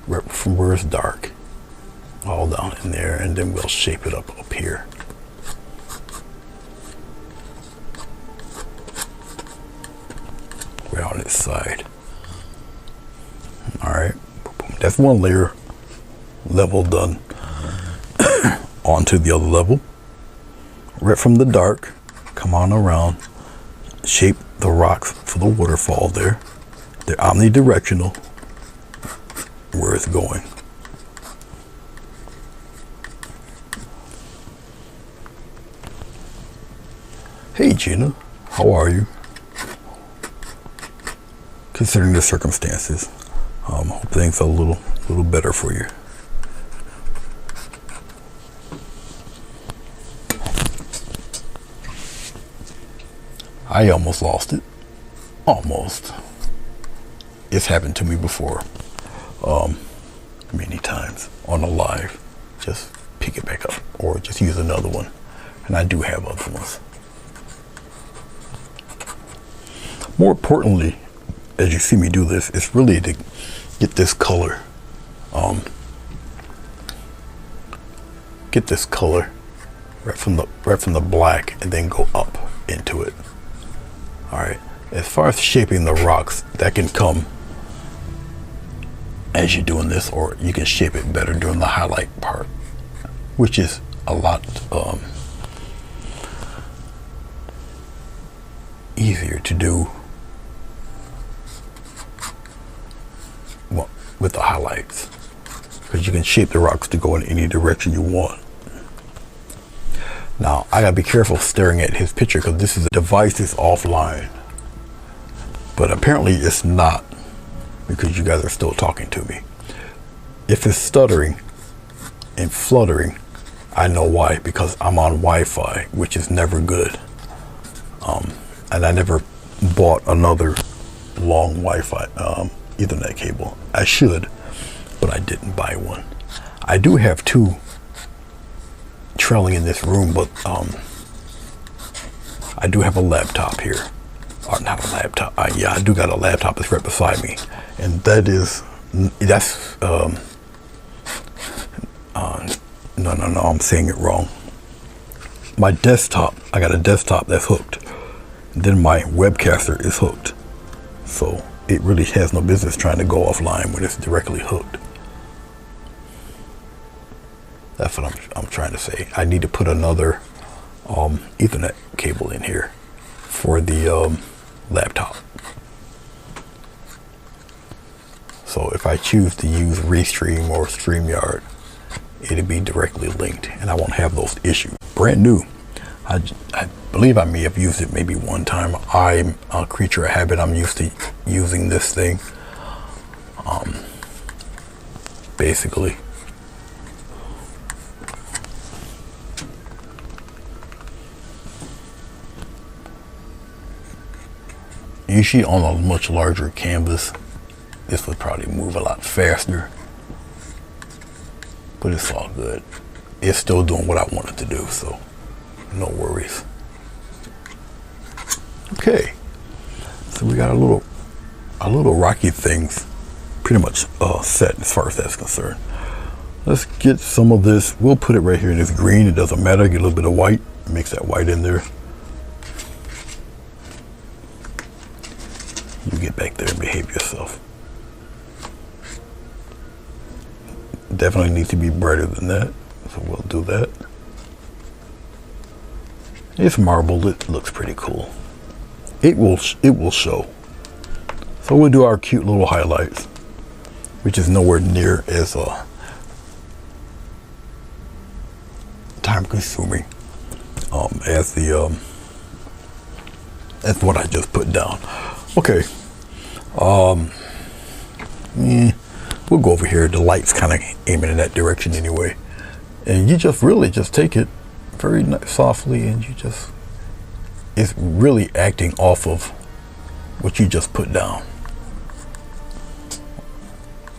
right from where it's dark, all down in there, and then we'll shape it up here. We're on this side. All right, that's one level done. Onto the other level. Right from the dark, come on around, shape the rocks for the waterfall there. They're omnidirectional where it's going. Hey Gina, how are you? Considering the circumstances, hope things are a little better for you. I almost lost it. Almost. It's happened to me before. Many times on a live. Just pick it back up or just use another one. And I do have other ones. More importantly, as you see me do this, it's really to get this color. Get this color right from the black and then go up into it. All right. As far as shaping the rocks, that can come as you're doing this, or you can shape it better during the highlight part, which is a lot easier to do with the highlights, because you can shape the rocks to go in any direction you want. Now, I gotta be careful staring at his picture because this is a device that's offline. But apparently it's not, because you guys are still talking to me. If it's stuttering and fluttering, I know why, because I'm on Wi-Fi, which is never good. And I never bought another long Wi-Fi Ethernet cable. I should, but I didn't buy one. I do have two trailing in this room, but I do have a laptop here. Or not a laptop. Yeah, I do got a laptop that's right beside me, and that's no, I'm saying it wrong. My desktop, I got a desktop that's hooked. Then my webcaster is hooked. So it really has no business trying to go offline when it's directly hooked. That's what I'm trying to say. I need to put another Ethernet cable in here for the laptop. So if I choose to use Restream or StreamYard, it'll be directly linked, and I won't have those issues. Brand new. I believe I may have used it maybe one time. I'm a creature of habit. I'm used to using this thing. Basically. Usually on a much larger canvas, this would probably move a lot faster. But it's all good. It's still doing what I want it to do, so no worries. Okay, so we got a little rocky things pretty much set as far as that's concerned. Let's get some of this. We'll put it right here in this green. It doesn't matter. Get a little bit of white. Mix that white in there. You get back there and behave yourself. Definitely needs to be brighter than that, so we'll do that. It's marbled. It looks pretty cool. It will show. So we'll do our cute little highlights, which is nowhere near as time consuming as what I just put down. Okay. We'll go over here. The light's kind of aiming in that direction anyway. And you just really just take it very softly, and it's really acting off of what you just put down.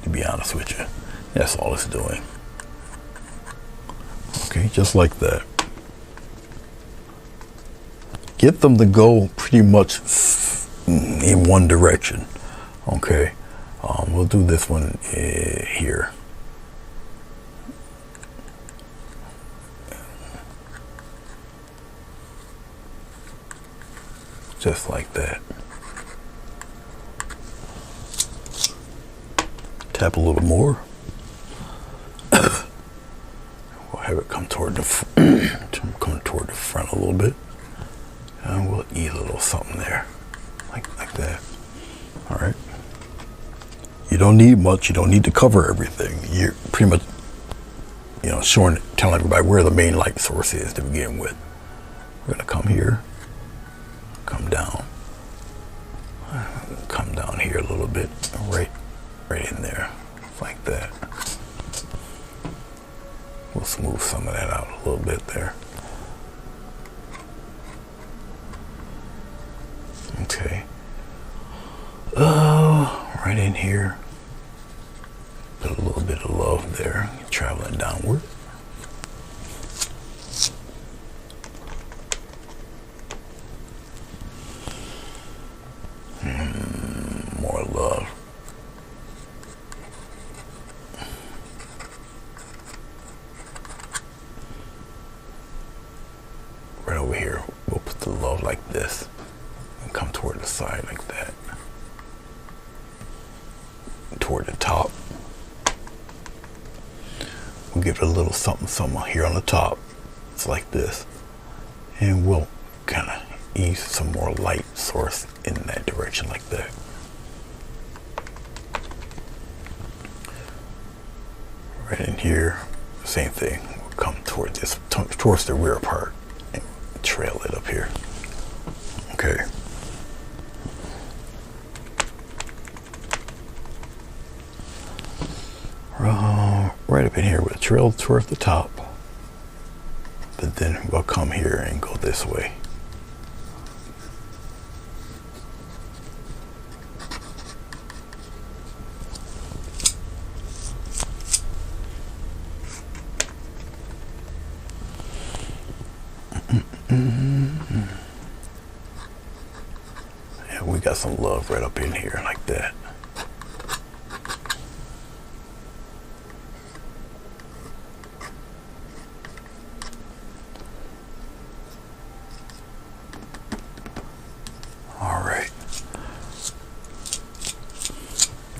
To be honest with you, that's all it's doing. Okay, just like that. Get them to go pretty much in one direction. Okay, we'll do this one here. Just like that. Tap a little more. We'll have it come toward the front a little bit, and we'll eat a little something there, like that. All right. You don't need much. You don't need to cover everything. You're pretty much, telling everybody where the main light source is to begin with. We're gonna come here. Come down here a little bit, right in there, like that. We'll smooth some of that out a little bit there. Okay. Right in here. Put a little bit of love there, traveling downward. More love. Right over here, we'll put the love like this and come toward the side like that. Toward the top. We'll give it a little something here on the top. It's like this. And we'll kind of ease some more light source in that direction like that. right in here, same thing. We'll come towards this, towards the rear part, and trail it up here. Okay. Right up in here, we'll trail towards the top, but then we'll come here and go this way. Yeah, we got some love right up in here like that.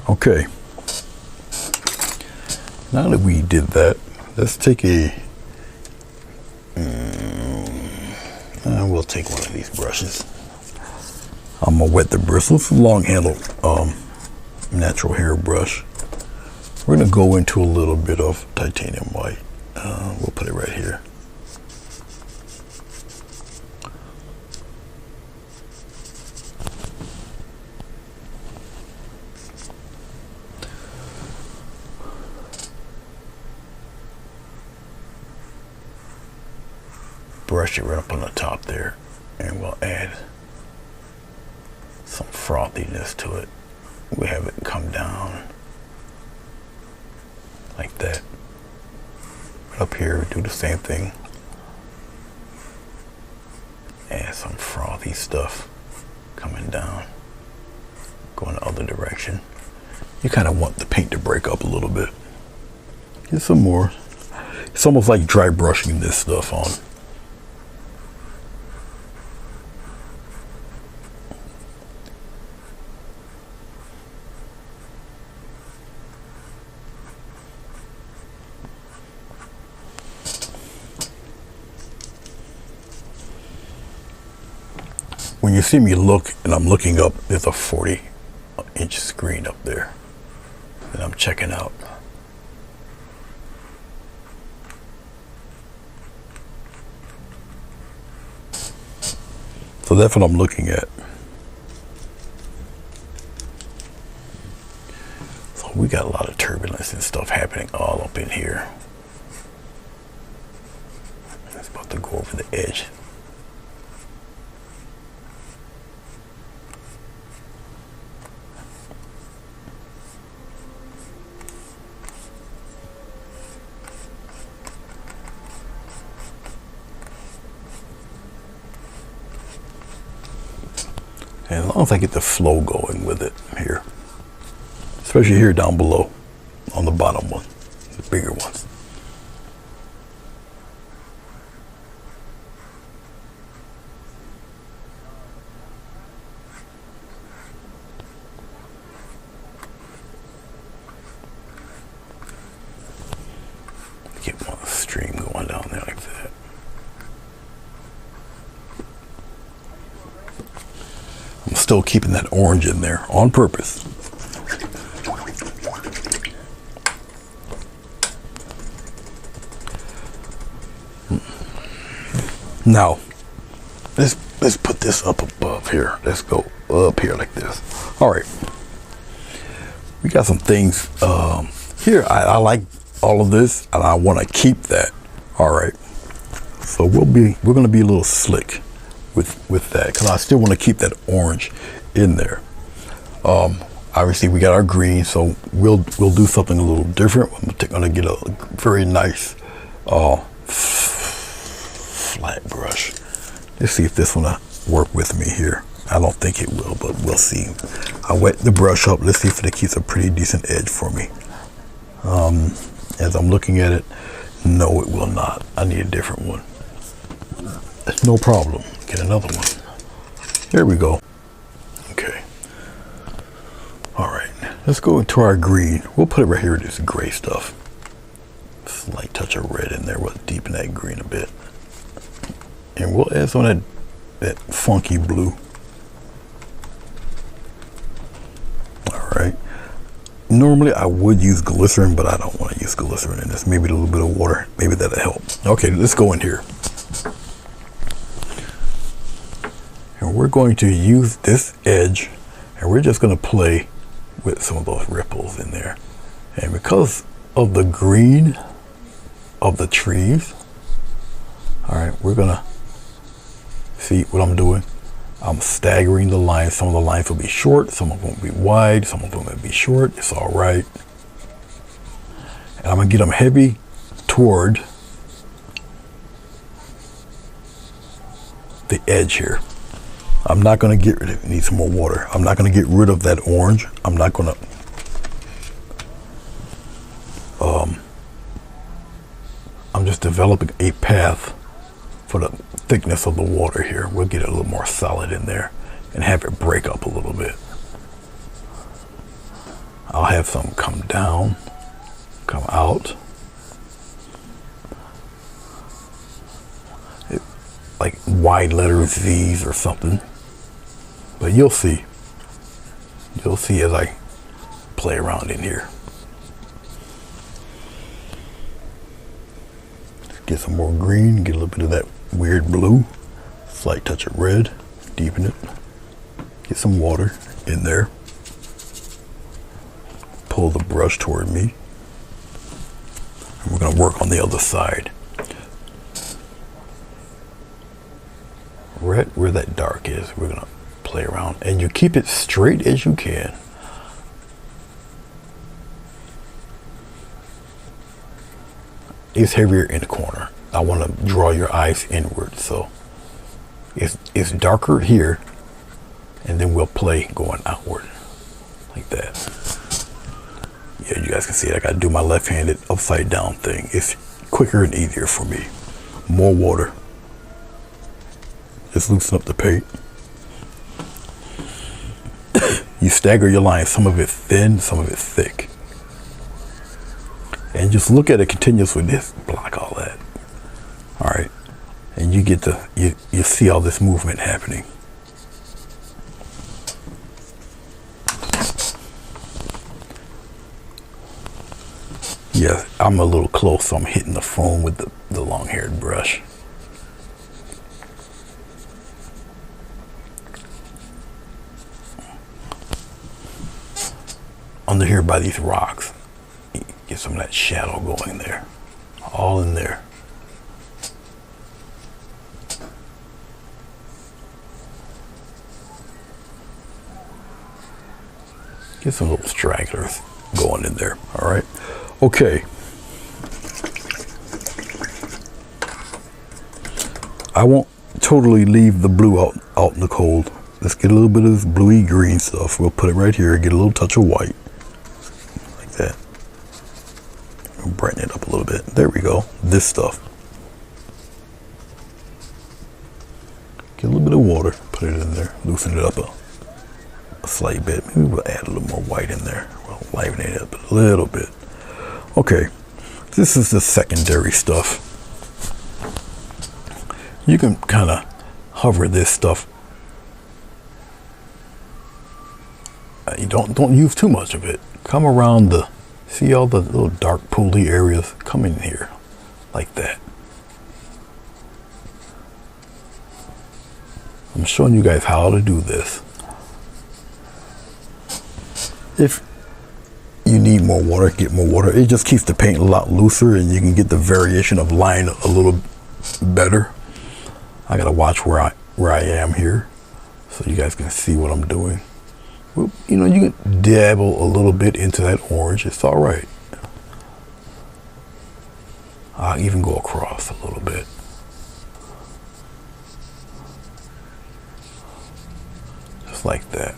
Okay, now that we did that, let's take we'll take one of these brushes. I'm gonna wet the bristles, long handled natural hair brush. We're gonna go into a little bit of titanium white. We'll put it right here. Brush it right up on the top there, and we'll add some frothiness to it. We have it come down like that. Right up here, do the same thing. Add some frothy stuff coming down, going the other direction. You kind of want the paint to break up a little bit. Get some more. It's almost like dry brushing this stuff on. When you see me look and I'm looking up, there's a 40-inch screen up there that I'm checking out. So that's what I'm looking at. So we got a lot of turbulence and stuff happening all up in here. It's about to go over the edge. And as long as I get the flow going with it here, especially here down below on the bottom one, the bigger ones. Get one stream going down there like that. I'm still keeping that orange in there on purpose. Now, let's put this up above here. Let's go up here like this. All right. We got some things here. I like all of this, and I want to keep that. All right. So we're going to be a little slick with that, because I still want to keep that orange in there. Obviously we got our green, so we'll do something a little different. I'm going to get a very nice flat brush. Let's see if this one will work with me here. I don't think it will, but we'll see. I wet the brush up. Let's see if it keeps a pretty decent edge for me. As I'm looking at it, no, it will not. I need a different one. That's no problem. Get another one. There we go. Okay. All right. Let's go into our green. We'll put it right here, this gray stuff. Slight touch of red in there. We'll deepen that green a bit. And we'll add some of that funky blue. All right. Normally I would use glycerin, but I don't want to use glycerin in this. Maybe a little bit of water, maybe that'll help. Okay, let's go in here. And we're going to use this edge, and we're just going to play with some of those ripples in there. And because of the green of the trees, all right, we're going to see what I'm doing. I'm staggering the lines. Some of the lines will be short, some of them will be wide, some of them will be short. It's all right. And I'm going to get them heavy toward the edge here. I'm not going to get rid of it. Need some more water. I'm not going to get rid of that orange. I'm not going to I'm just developing a path for the thickness of the water here. We'll get it a little more solid in there and have it break up a little bit. I'll have some come down, come out. Like wide letter Z's or something. But you'll see. You'll see as I play around in here. Get some more green, get a little bit of that weird blue, slight touch of red, deepen it. Get some water in there. Pull the brush toward me. And we're going to work on the other side. Right where that dark is, we're going to play around. And you keep it straight as you can. It's heavier in the corner. I want to draw your eyes inward, so it's darker here, and then we'll play going outward like that. Yeah, you guys can see it. I got to do my left-handed upside down thing. It's quicker and easier for me. More water. Just loosen up the paint. You stagger your lines. Some of it thin, some of it thick. And just look at it continuously. This block all that. All right, and you get the you see all this movement happening. Yeah, I'm a little close, so I'm hitting the foam with the long-haired brush. Under here by these rocks. Get some of that shadow going there. All in there. Get some little stragglers going in there. All right. Okay. I won't totally leave the blue out in the cold. Let's get a little bit of this bluey green stuff. We'll put it right here. Get a little touch of white. Like that. Brighten it up a little bit. There we go. This stuff. Get a little bit of water. Put it in there. Loosen it up a slight bit. Maybe we'll add a little more white in there. We'll liven it up a little bit. Okay. This is the secondary stuff. You can kind of hover this stuff. You don't use too much of it. Come around the, see all the little dark pooly areas? Come in here, like that. I'm showing you guys how to do this. If you need more water, get more water. It just keeps the paint a lot looser, and you can get the variation of line a little better. I gotta watch where I am here, so you guys can see what I'm doing. Well, you know, you can dabble a little bit into that orange. It's all right. I'll even go across a little bit. Just like that.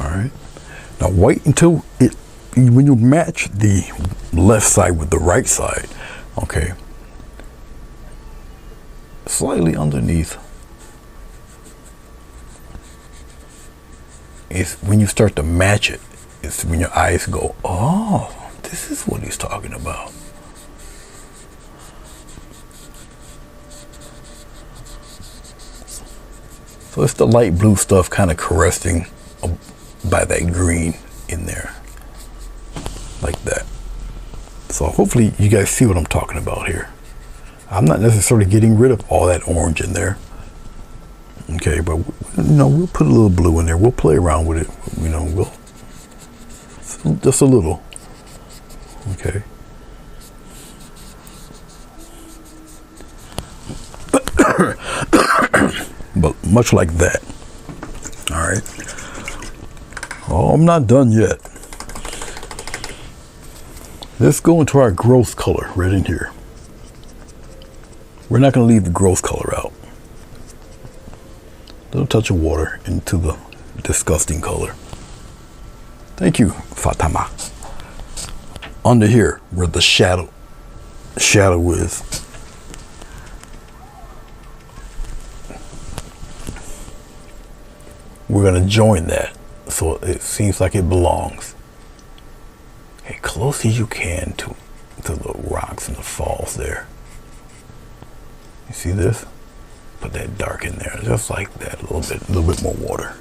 All right. Now wait until when you match the left side with the right side, okay, slightly underneath, it's when you start to match it, it's when your eyes go, oh, this is what he's talking about. So it's the light blue stuff kind of caressing by that green in there like that. So hopefully you guys see what I'm talking about here. I'm not necessarily getting rid of all that orange in there. Okay, but we'll put a little blue in there. We'll play around with it. We'll just a little. Okay. But much like that. All right. Oh, I'm not done yet. Let's go into our gross color right in here. We're not going to leave the gross color out. A little touch of water into the disgusting color. Thank you, Fatima. Under here, where the shadow is. We're going to join that so it seems like it belongs. Hey, close as you can to the rocks and the falls there. You see this? Put that dark in there, just like that. A little bit more water.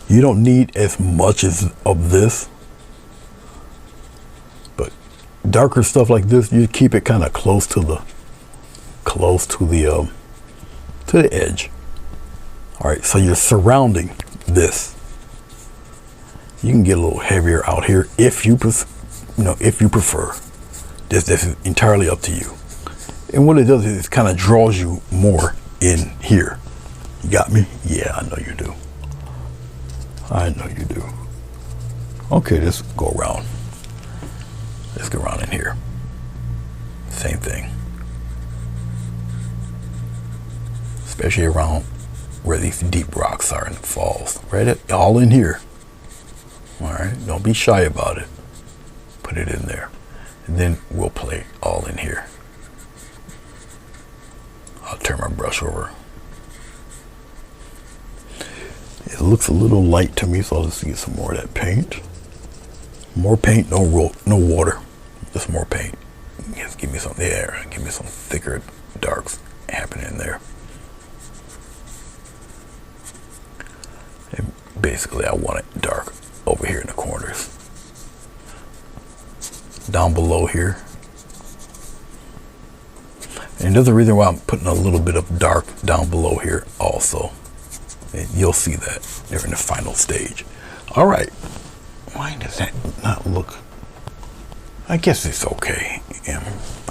You don't need as much of this, but darker stuff like this, you keep it kind of close to the edge. All right, so you're surrounding this. You can get a little heavier out here if you prefer. This is entirely up to you. And what it does is it kind of draws you more in here. You got me? Yeah, I know you do. I know you do. Okay, let's go around. Let's go around in here. Same thing. Especially around where these deep rocks are in the falls. Right all in here. All right, don't be shy about it. Put it in there. And then we'll play all in here. I'll turn my brush over. It looks a little light to me, so I'll just get some more of that paint. More paint, no water. Just more paint. Just give me some there. Give me some thicker darks happening there. And basically, I want it dark over here in the corners. Down below here. And there's a reason why I'm putting a little bit of dark down below here also. And you'll see that during the final stage. All right. Why does that not look? I guess it's okay.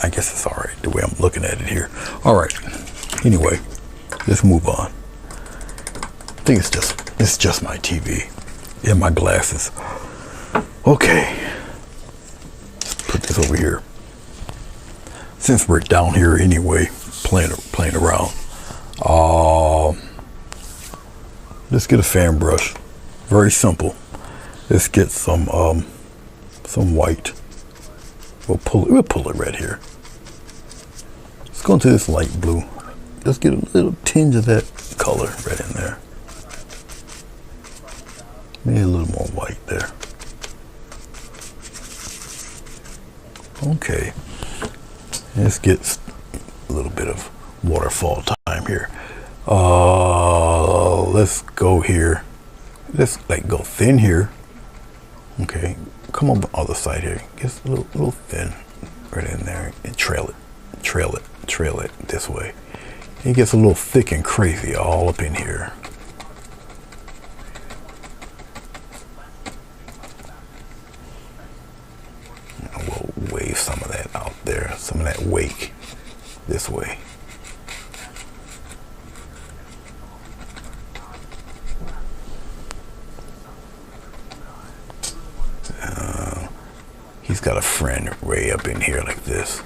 I guess it's all right the way I'm looking at it here. All right. Anyway, let's move on. I think it's just my TV and my glasses. Okay. Let's put this over here. Since we're down here anyway, playing around. Let's get a fan brush. Very simple. Let's get some white. We'll pull it right here. Let's go into this light blue. Let's get a little tinge of that color right in there. Maybe a little more white there. Okay. Let's get a little bit of waterfall time here. Let's go here. Let's go thin here. Okay, come on the other side here. Get a little thin right in there and trail it this way. It gets a little thick and crazy all up in here. We'll wave some of that out there, some of that wake this way. He's got a friend Ray up in here like this.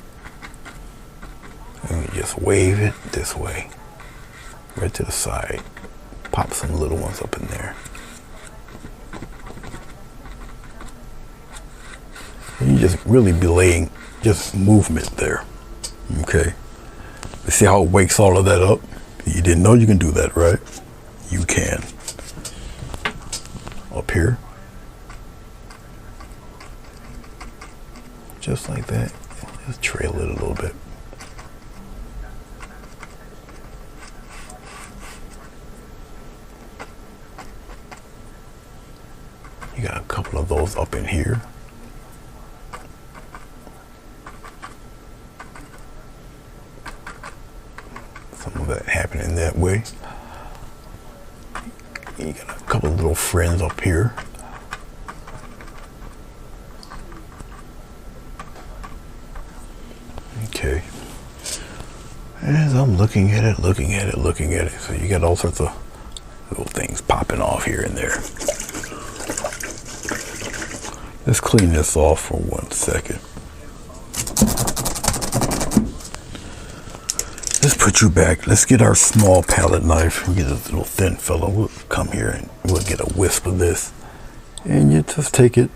And you just wave it this way, right to the side. Pop some little ones up in there. And you just really belaying just movement there. Okay. See how it wakes all of that up? You didn't know you can do that, right? You can. Up here. Just like that. Just trail it a little bit. You got a couple of those up in here. Some of that happening that way. You got a couple of little friends up here. Okay. As I'm looking at it, so you got all sorts of little things popping off here and there. Let's clean this off for 1 second. Let's put you back. Let's get our small palette knife. We'll get this little thin fellow. We'll come here and we'll get a wisp of this. And you just take it.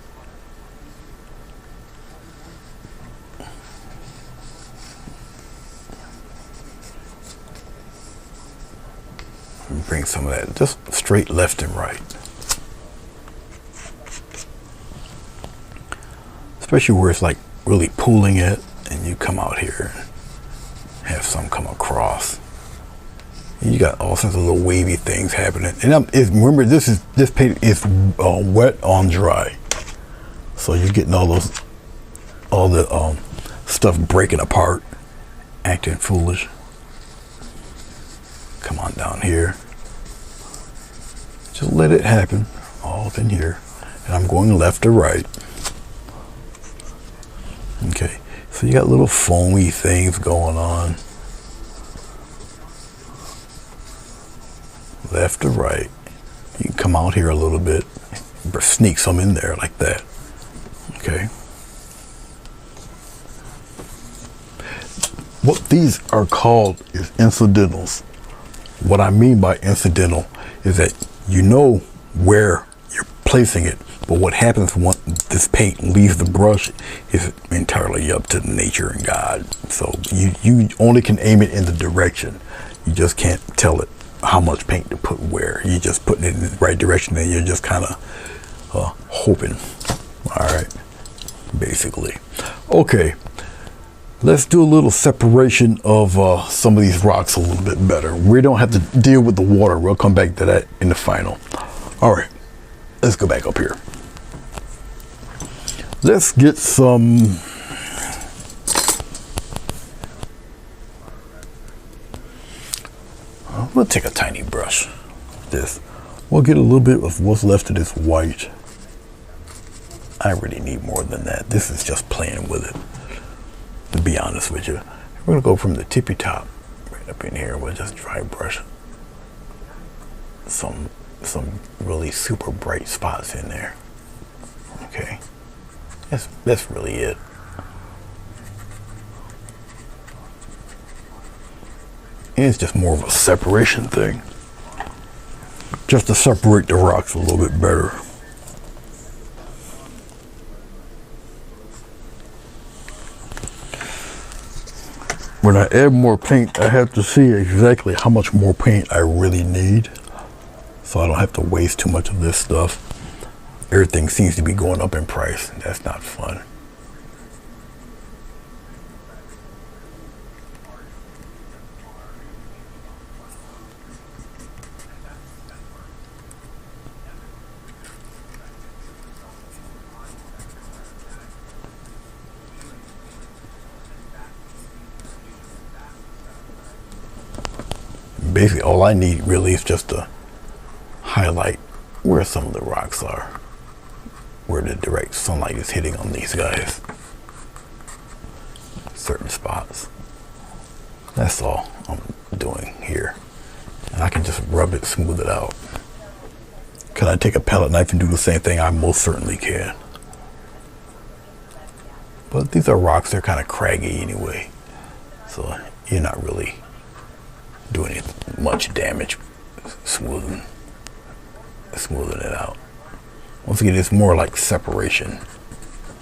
And bring some of that just straight left and right. Especially where it's like really pooling it, and you come out here and have some come across. And you got all sorts of little wavy things happening. And remember, this paint is wet on dry, so you're getting all the stuff breaking apart, acting foolish. Come on down here. Just let it happen, all up in here. And I'm going left to right. Okay, so you got little foamy things going on. Left to right. You can come out here a little bit, sneak some in there like that. Okay. What these are called is incidentals. What I mean by incidental is that you know where you're placing it, but what happens once this paint leaves the brush is entirely up to nature and God. So you only can aim it in the direction. You just can't tell it how much paint to put where. You're just putting it in the right direction, and you're just kind of hoping. All right, basically. Okay, let's do a little separation of some of these rocks a little bit better. We don't have to deal with the water. We'll come back to that in the final. All right, let's go back up here. Let's get some we'll take a tiny brush. This. We'll get a little bit of what's left of this white. I really need more than that. This is just playing with it, to be honest with you. We're gonna go from the tippy top right up in here. We'll just dry brush some really super bright spots in there. Okay. That's really it. And it's just more of a separation thing. Just to separate the rocks a little bit better. When I add more paint, I have to see exactly how much more paint I really need, so I don't have to waste too much of this stuff. Everything seems to be going up in price. That's not fun. Basically, all I need really is just to highlight where some of the rocks are, where the direct sunlight is hitting on these guys, certain spots. That's all I'm doing here. And I can just rub it, smooth it out. Can I take a palette knife and do the same thing? I most certainly can. But these are rocks, they're kind of craggy anyway, so you're not really doing much damage smoothing it out. Once again, it's more like separation,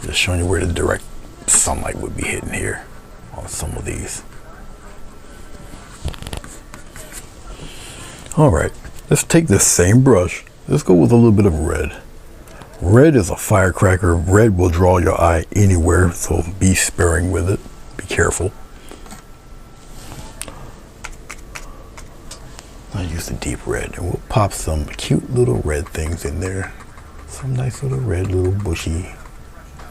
just showing you where the direct sunlight would be hitting here on some of these. All right, let's take this same brush. Let's go with a little bit of red. Red is a firecracker. Red will draw your eye anywhere, so be sparing with it. Be careful. I use the deep red, and we'll pop some cute little red things in there. some nice little red little bushy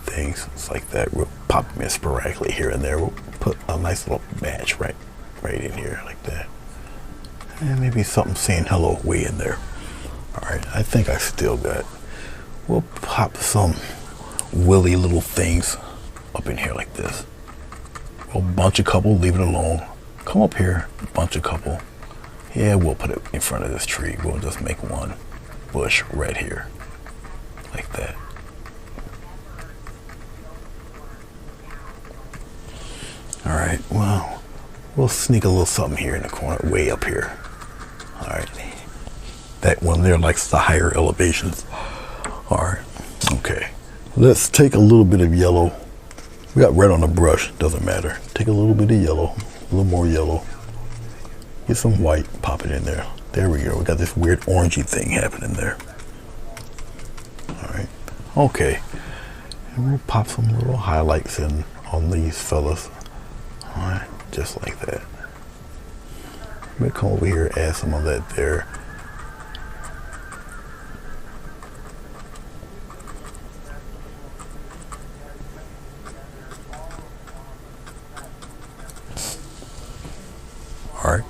things. It's like that. We'll pop them in sporadically here and there. We'll put a nice little batch right in here like that. And maybe something saying hello way in there. All right, I think I still got, we'll pop some willy little things up in here like this. We'll bunch a couple, leave it alone. Come up here, bunch a couple. Yeah, we'll put it in front of this tree. We'll just make one bush right here, like that. All right, well, we'll sneak a little something here in the corner, way up here. All right, that one there likes the higher elevations. All right, okay. Let's take a little bit of yellow. We got red on the brush, doesn't matter. Take a little bit of yellow, a little more yellow. Get some white, pop it in there. There we go. We got this weird orangey thing happening there. All right, okay. And we'll pop some little highlights in on these fellas. All right, just like that. I'm gonna come over here, add some of that there. All right.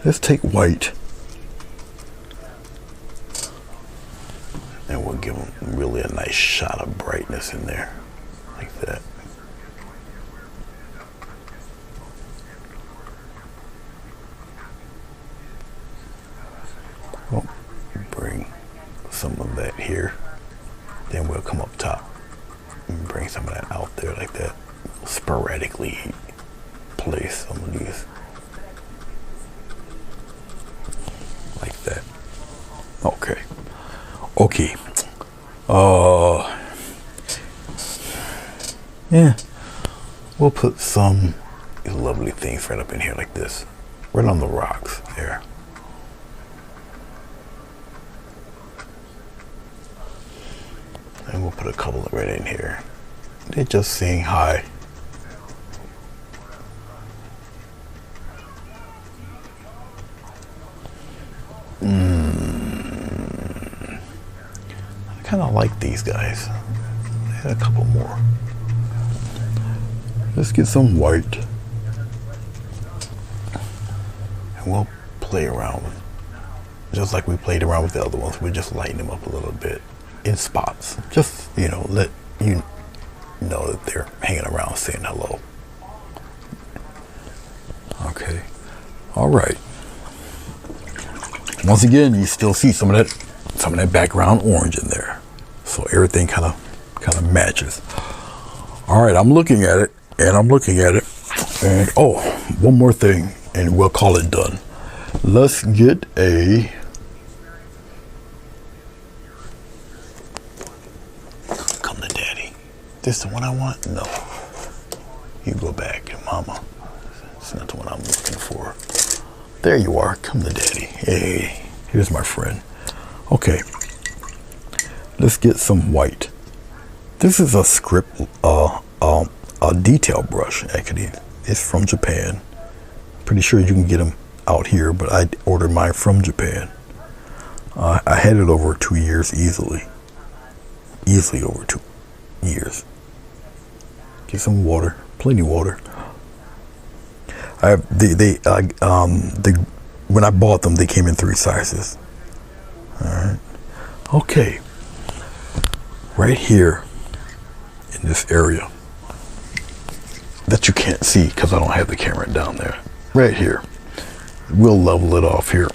Let's take white and we'll give them really a nice shot of brightness in there, like that. We'll bring some of that here. Then we'll come up top and bring some of that out there like that. Sporadically place some of these like that. Okay. Okay. Yeah. We'll put some these lovely things right up in here like this. Right on the rocks there. And we'll put a couple right in here. They're just saying hi. I kind of like these guys. Add a couple more. Let's get some white. And we'll play around with, just like we played around with the other ones. We just lighten them up a little bit in spots. Just, you know, let you know that they're hanging around saying hello. Okay. All right. Once again, you still see some of that background orange in there. So everything kind of matches. All right, I'm looking at it, and oh, one more thing, and we'll call it done. Let's get a come to daddy. This the one I want? No. You go back, mama. It's not the one I'm looking for. There you are. Come to daddy. Hey, here's my friend. Okay. Let's get some white. This is a script, a detail brush, actually. It's from Japan. Pretty sure you can get them out here, but I ordered mine from Japan. I had it over 2 years easily. Easily over 2 years. Get some water, plenty of water. When I bought them, they came in 3 sizes. All right. Okay. Right here in this area that you can't see because I don't have the camera down there. Right here. We'll level it off here.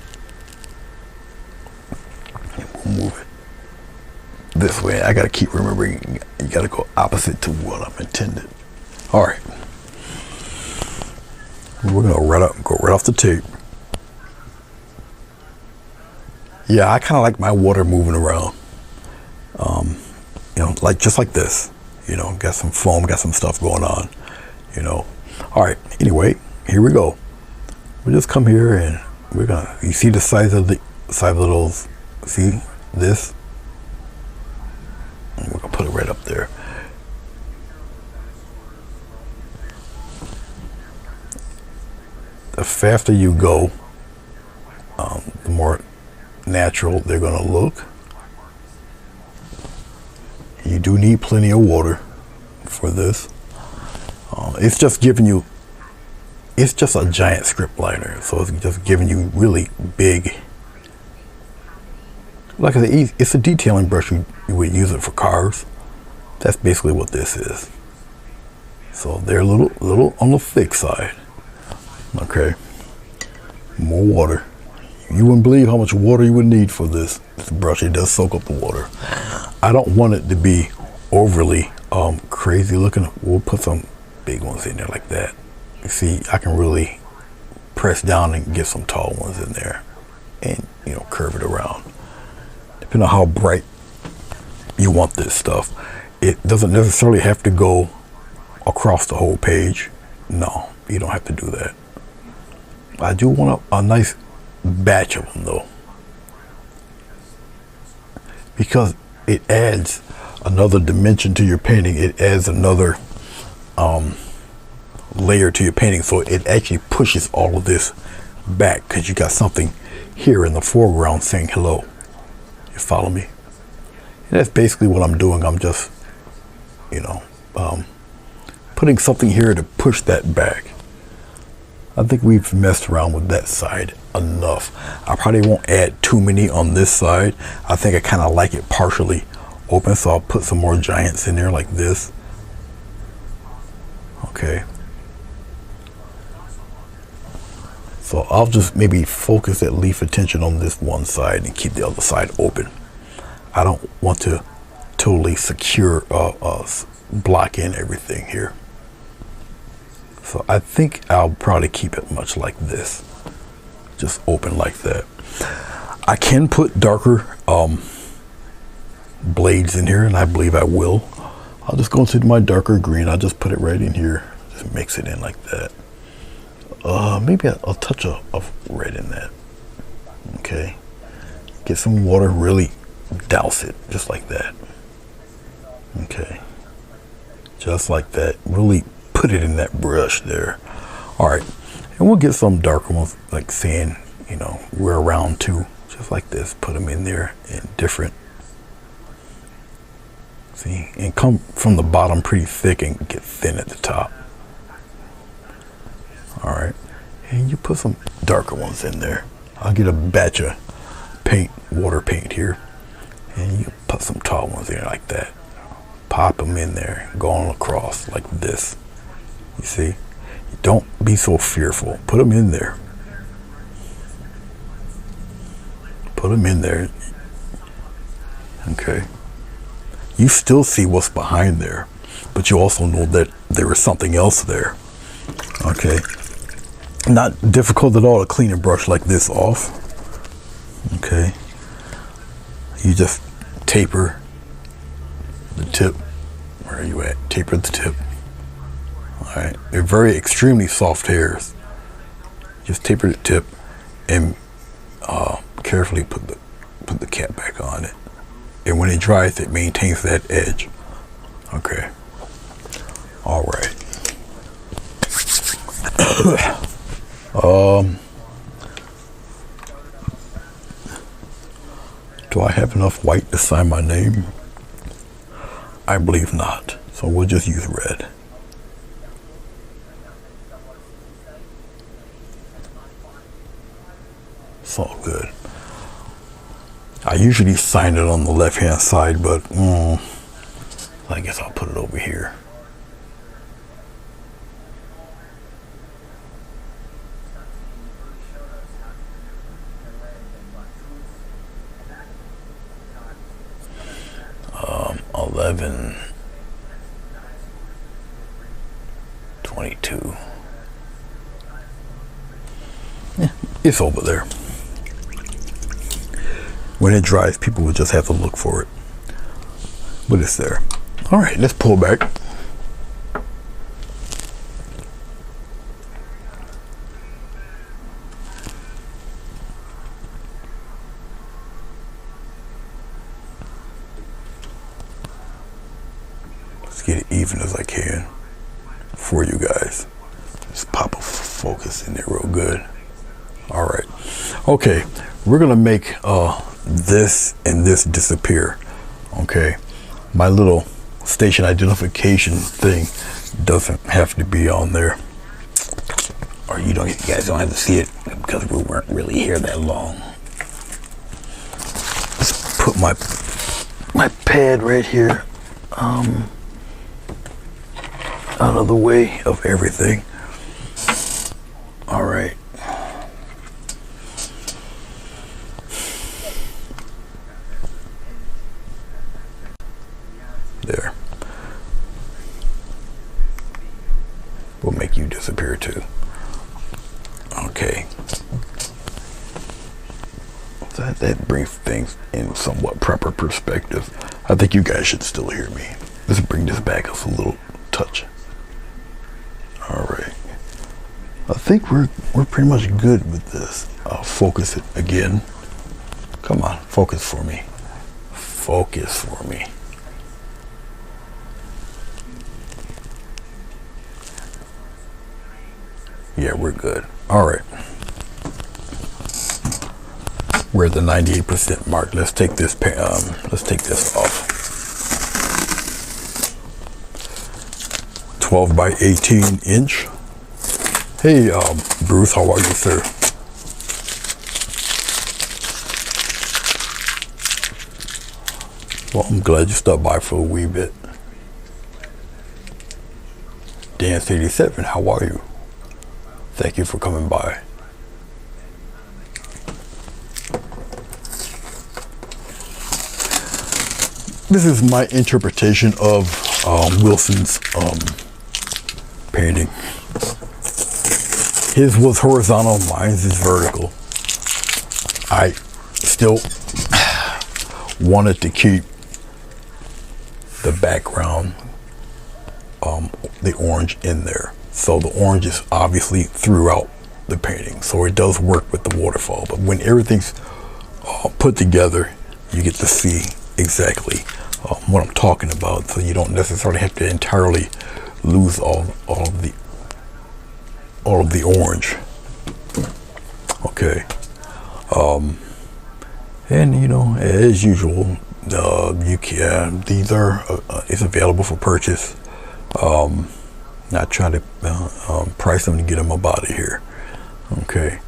And we'll move it this way. I got to keep remembering you got to go opposite to what I'm intended. All right. We're going to go right off the tape. Yeah, I kind of like my water moving around. You know, like just like this. You know, got some foam, got some stuff going on. You know. All right. Anyway, here we go. We just come here and we're gonna. You see the size of those. See this? And we're gonna put it right up there. The faster you go, the more natural they're gonna look. You do need plenty of water for this. It's just giving you, it's just a giant script liner, so it's just giving you really big, like I said, it's a detailing brush. You would use it for cars. That's basically what this is. So they're a little on the thick side. Okay, more water. You wouldn't believe how much water you would need for this brush. It does soak up the water. I don't want it to be overly crazy looking. We'll put some big ones in there like that. You see, I can really press down and get some tall ones in there, and you know, curve it around. Depending on how bright you want this stuff. It doesn't necessarily have to go across the whole page. No, you don't have to do that. I do want a nice batch of them though, because it adds another dimension to your painting. It adds another layer to your painting, so it actually pushes all of this back, because you got something here in the foreground saying hello. You follow me? And that's basically what I'm doing. I'm just, you know, putting something here to push that back. I think we've messed around with that side enough. I probably won't add too many on this side. I think I kind of like it partially open, so I'll put some more giants in there like this. Okay. So I'll just maybe focus at least attention on this one side and keep the other side open. I don't want to totally secure, block in everything here. So I think I'll probably keep it much like this, just open like that. I can put darker blades in here, and I believe I will. I'll just go into my darker green. I'll just put it right in here, just mix it in like that. Maybe I'll touch a red in that. Okay, get some water, really douse it just like that. Okay, just like that. Really put it in that brush there. All right, and we'll get some darker ones, like saying, you know, we're around two, just like this. Put them in there in different. See, and come from the bottom pretty thick and get thin at the top. All right, and you put some darker ones in there. I'll get a batch of paint, water paint here, and you put some tall ones in like that. Pop them in there, go on across like this. You see, don't be so fearful. Put them in there. Put them in there. Okay. You still see what's behind there, but you also know that there is something else there. Okay. Not difficult at all to clean a brush like this off. Okay. You just taper the tip. Where are you at? Taper the tip. All right. They're very extremely soft hairs. Just taper the tip and carefully put the cap back on it. And when it dries, it maintains that edge. Okay. All right. Do I have enough white to sign my name? I believe not. So we'll just use red. It's all good. I usually sign it on the left hand side, but I guess I'll put it over here. Um, 11, 22. Yeah, it's over there. When it dries, people will just have to look for it. But it's there. All right, let's pull back. Let's get it even as I can for you guys. Just pop a focus in there real good. All right. Okay, we're gonna make this and this disappear. Okay, my little station identification thing doesn't have to be on there. Or you guys don't have to see it because we weren't really here that long. Let's put my pad right here out of the way of everything. All right. There. We'll make you disappear too. Okay. That brings things in somewhat proper perspective. I think you guys should still hear me. Let's bring this back a little touch. All right. I think we're pretty much good with this. I'll focus it again. Come on, focus for me. Focus for me. Yeah, we're good. All right. We're at the 98% mark. Let's take this off. 12 by 18 inch. Hey, Bruce, how are you, sir? Well, I'm glad you stopped by for a wee bit. Dance87, how are you? Thank you for coming by. This is my interpretation of Wilson's painting. His was horizontal, mine's is vertical. I still wanted to keep the background, the orange in there. So the orange is obviously throughout the painting. So it does work with the waterfall. But when everything's put together, you get to see exactly what I'm talking about. So you don't necessarily have to entirely lose all of the orange. Okay. And you know, as usual, you can. These are it's available for purchase. Not trying to price them to get them up out of here. Okay.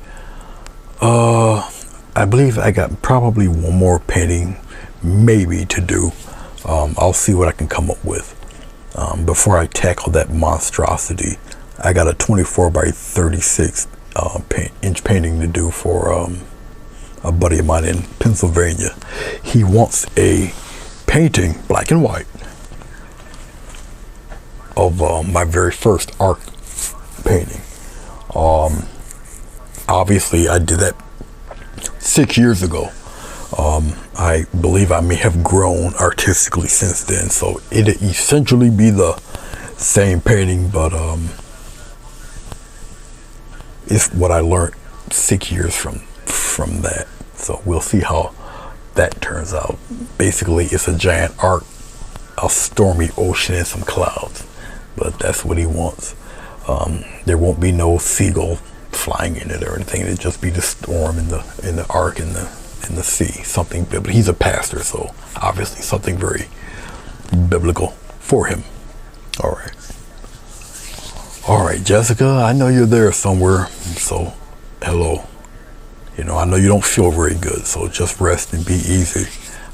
I believe I got probably one more painting, maybe, to do. I'll see what I can come up with before I tackle that monstrosity. I got a 24 by 36 inch painting to do for a buddy of mine in Pennsylvania. He wants a painting, black and white, of my very first art painting. Obviously I did that 6 years ago. I believe I may have grown artistically since then, so it'd essentially be the same painting, but it's what I learned 6 years from that. So we'll see how that turns out. Basically, it's a giant arc, a stormy ocean and some clouds, but that's what he wants. There won't be no seagull flying in it or anything. It'd just be the storm in the arc in the sea. Something biblical. He's a pastor, so obviously something very biblical for him. All right, Jessica, I know you're there somewhere, so hello. You know, I know you don't feel very good, so just rest and be easy.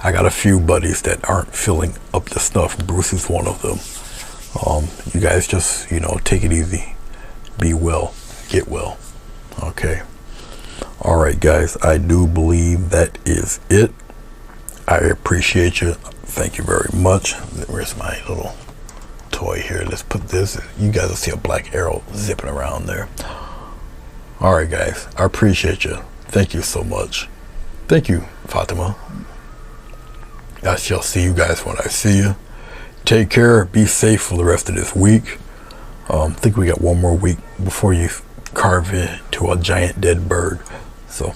I got a few buddies that aren't feeling up to snuff. Bruce is one of them. You guys just, you know, take it easy. Be well. Get well. Okay. All right, guys, I do believe that is it. I appreciate you. Thank you very much. Where's my little toy here? Let's put this. You guys will see a black arrow zipping around there. All right, guys, I appreciate you. Thank you so much. Thank you, Fatima. I shall see you guys when I see you. Take care. Be safe for the rest of this week. I think we got one more week before you carve into a giant dead bird. So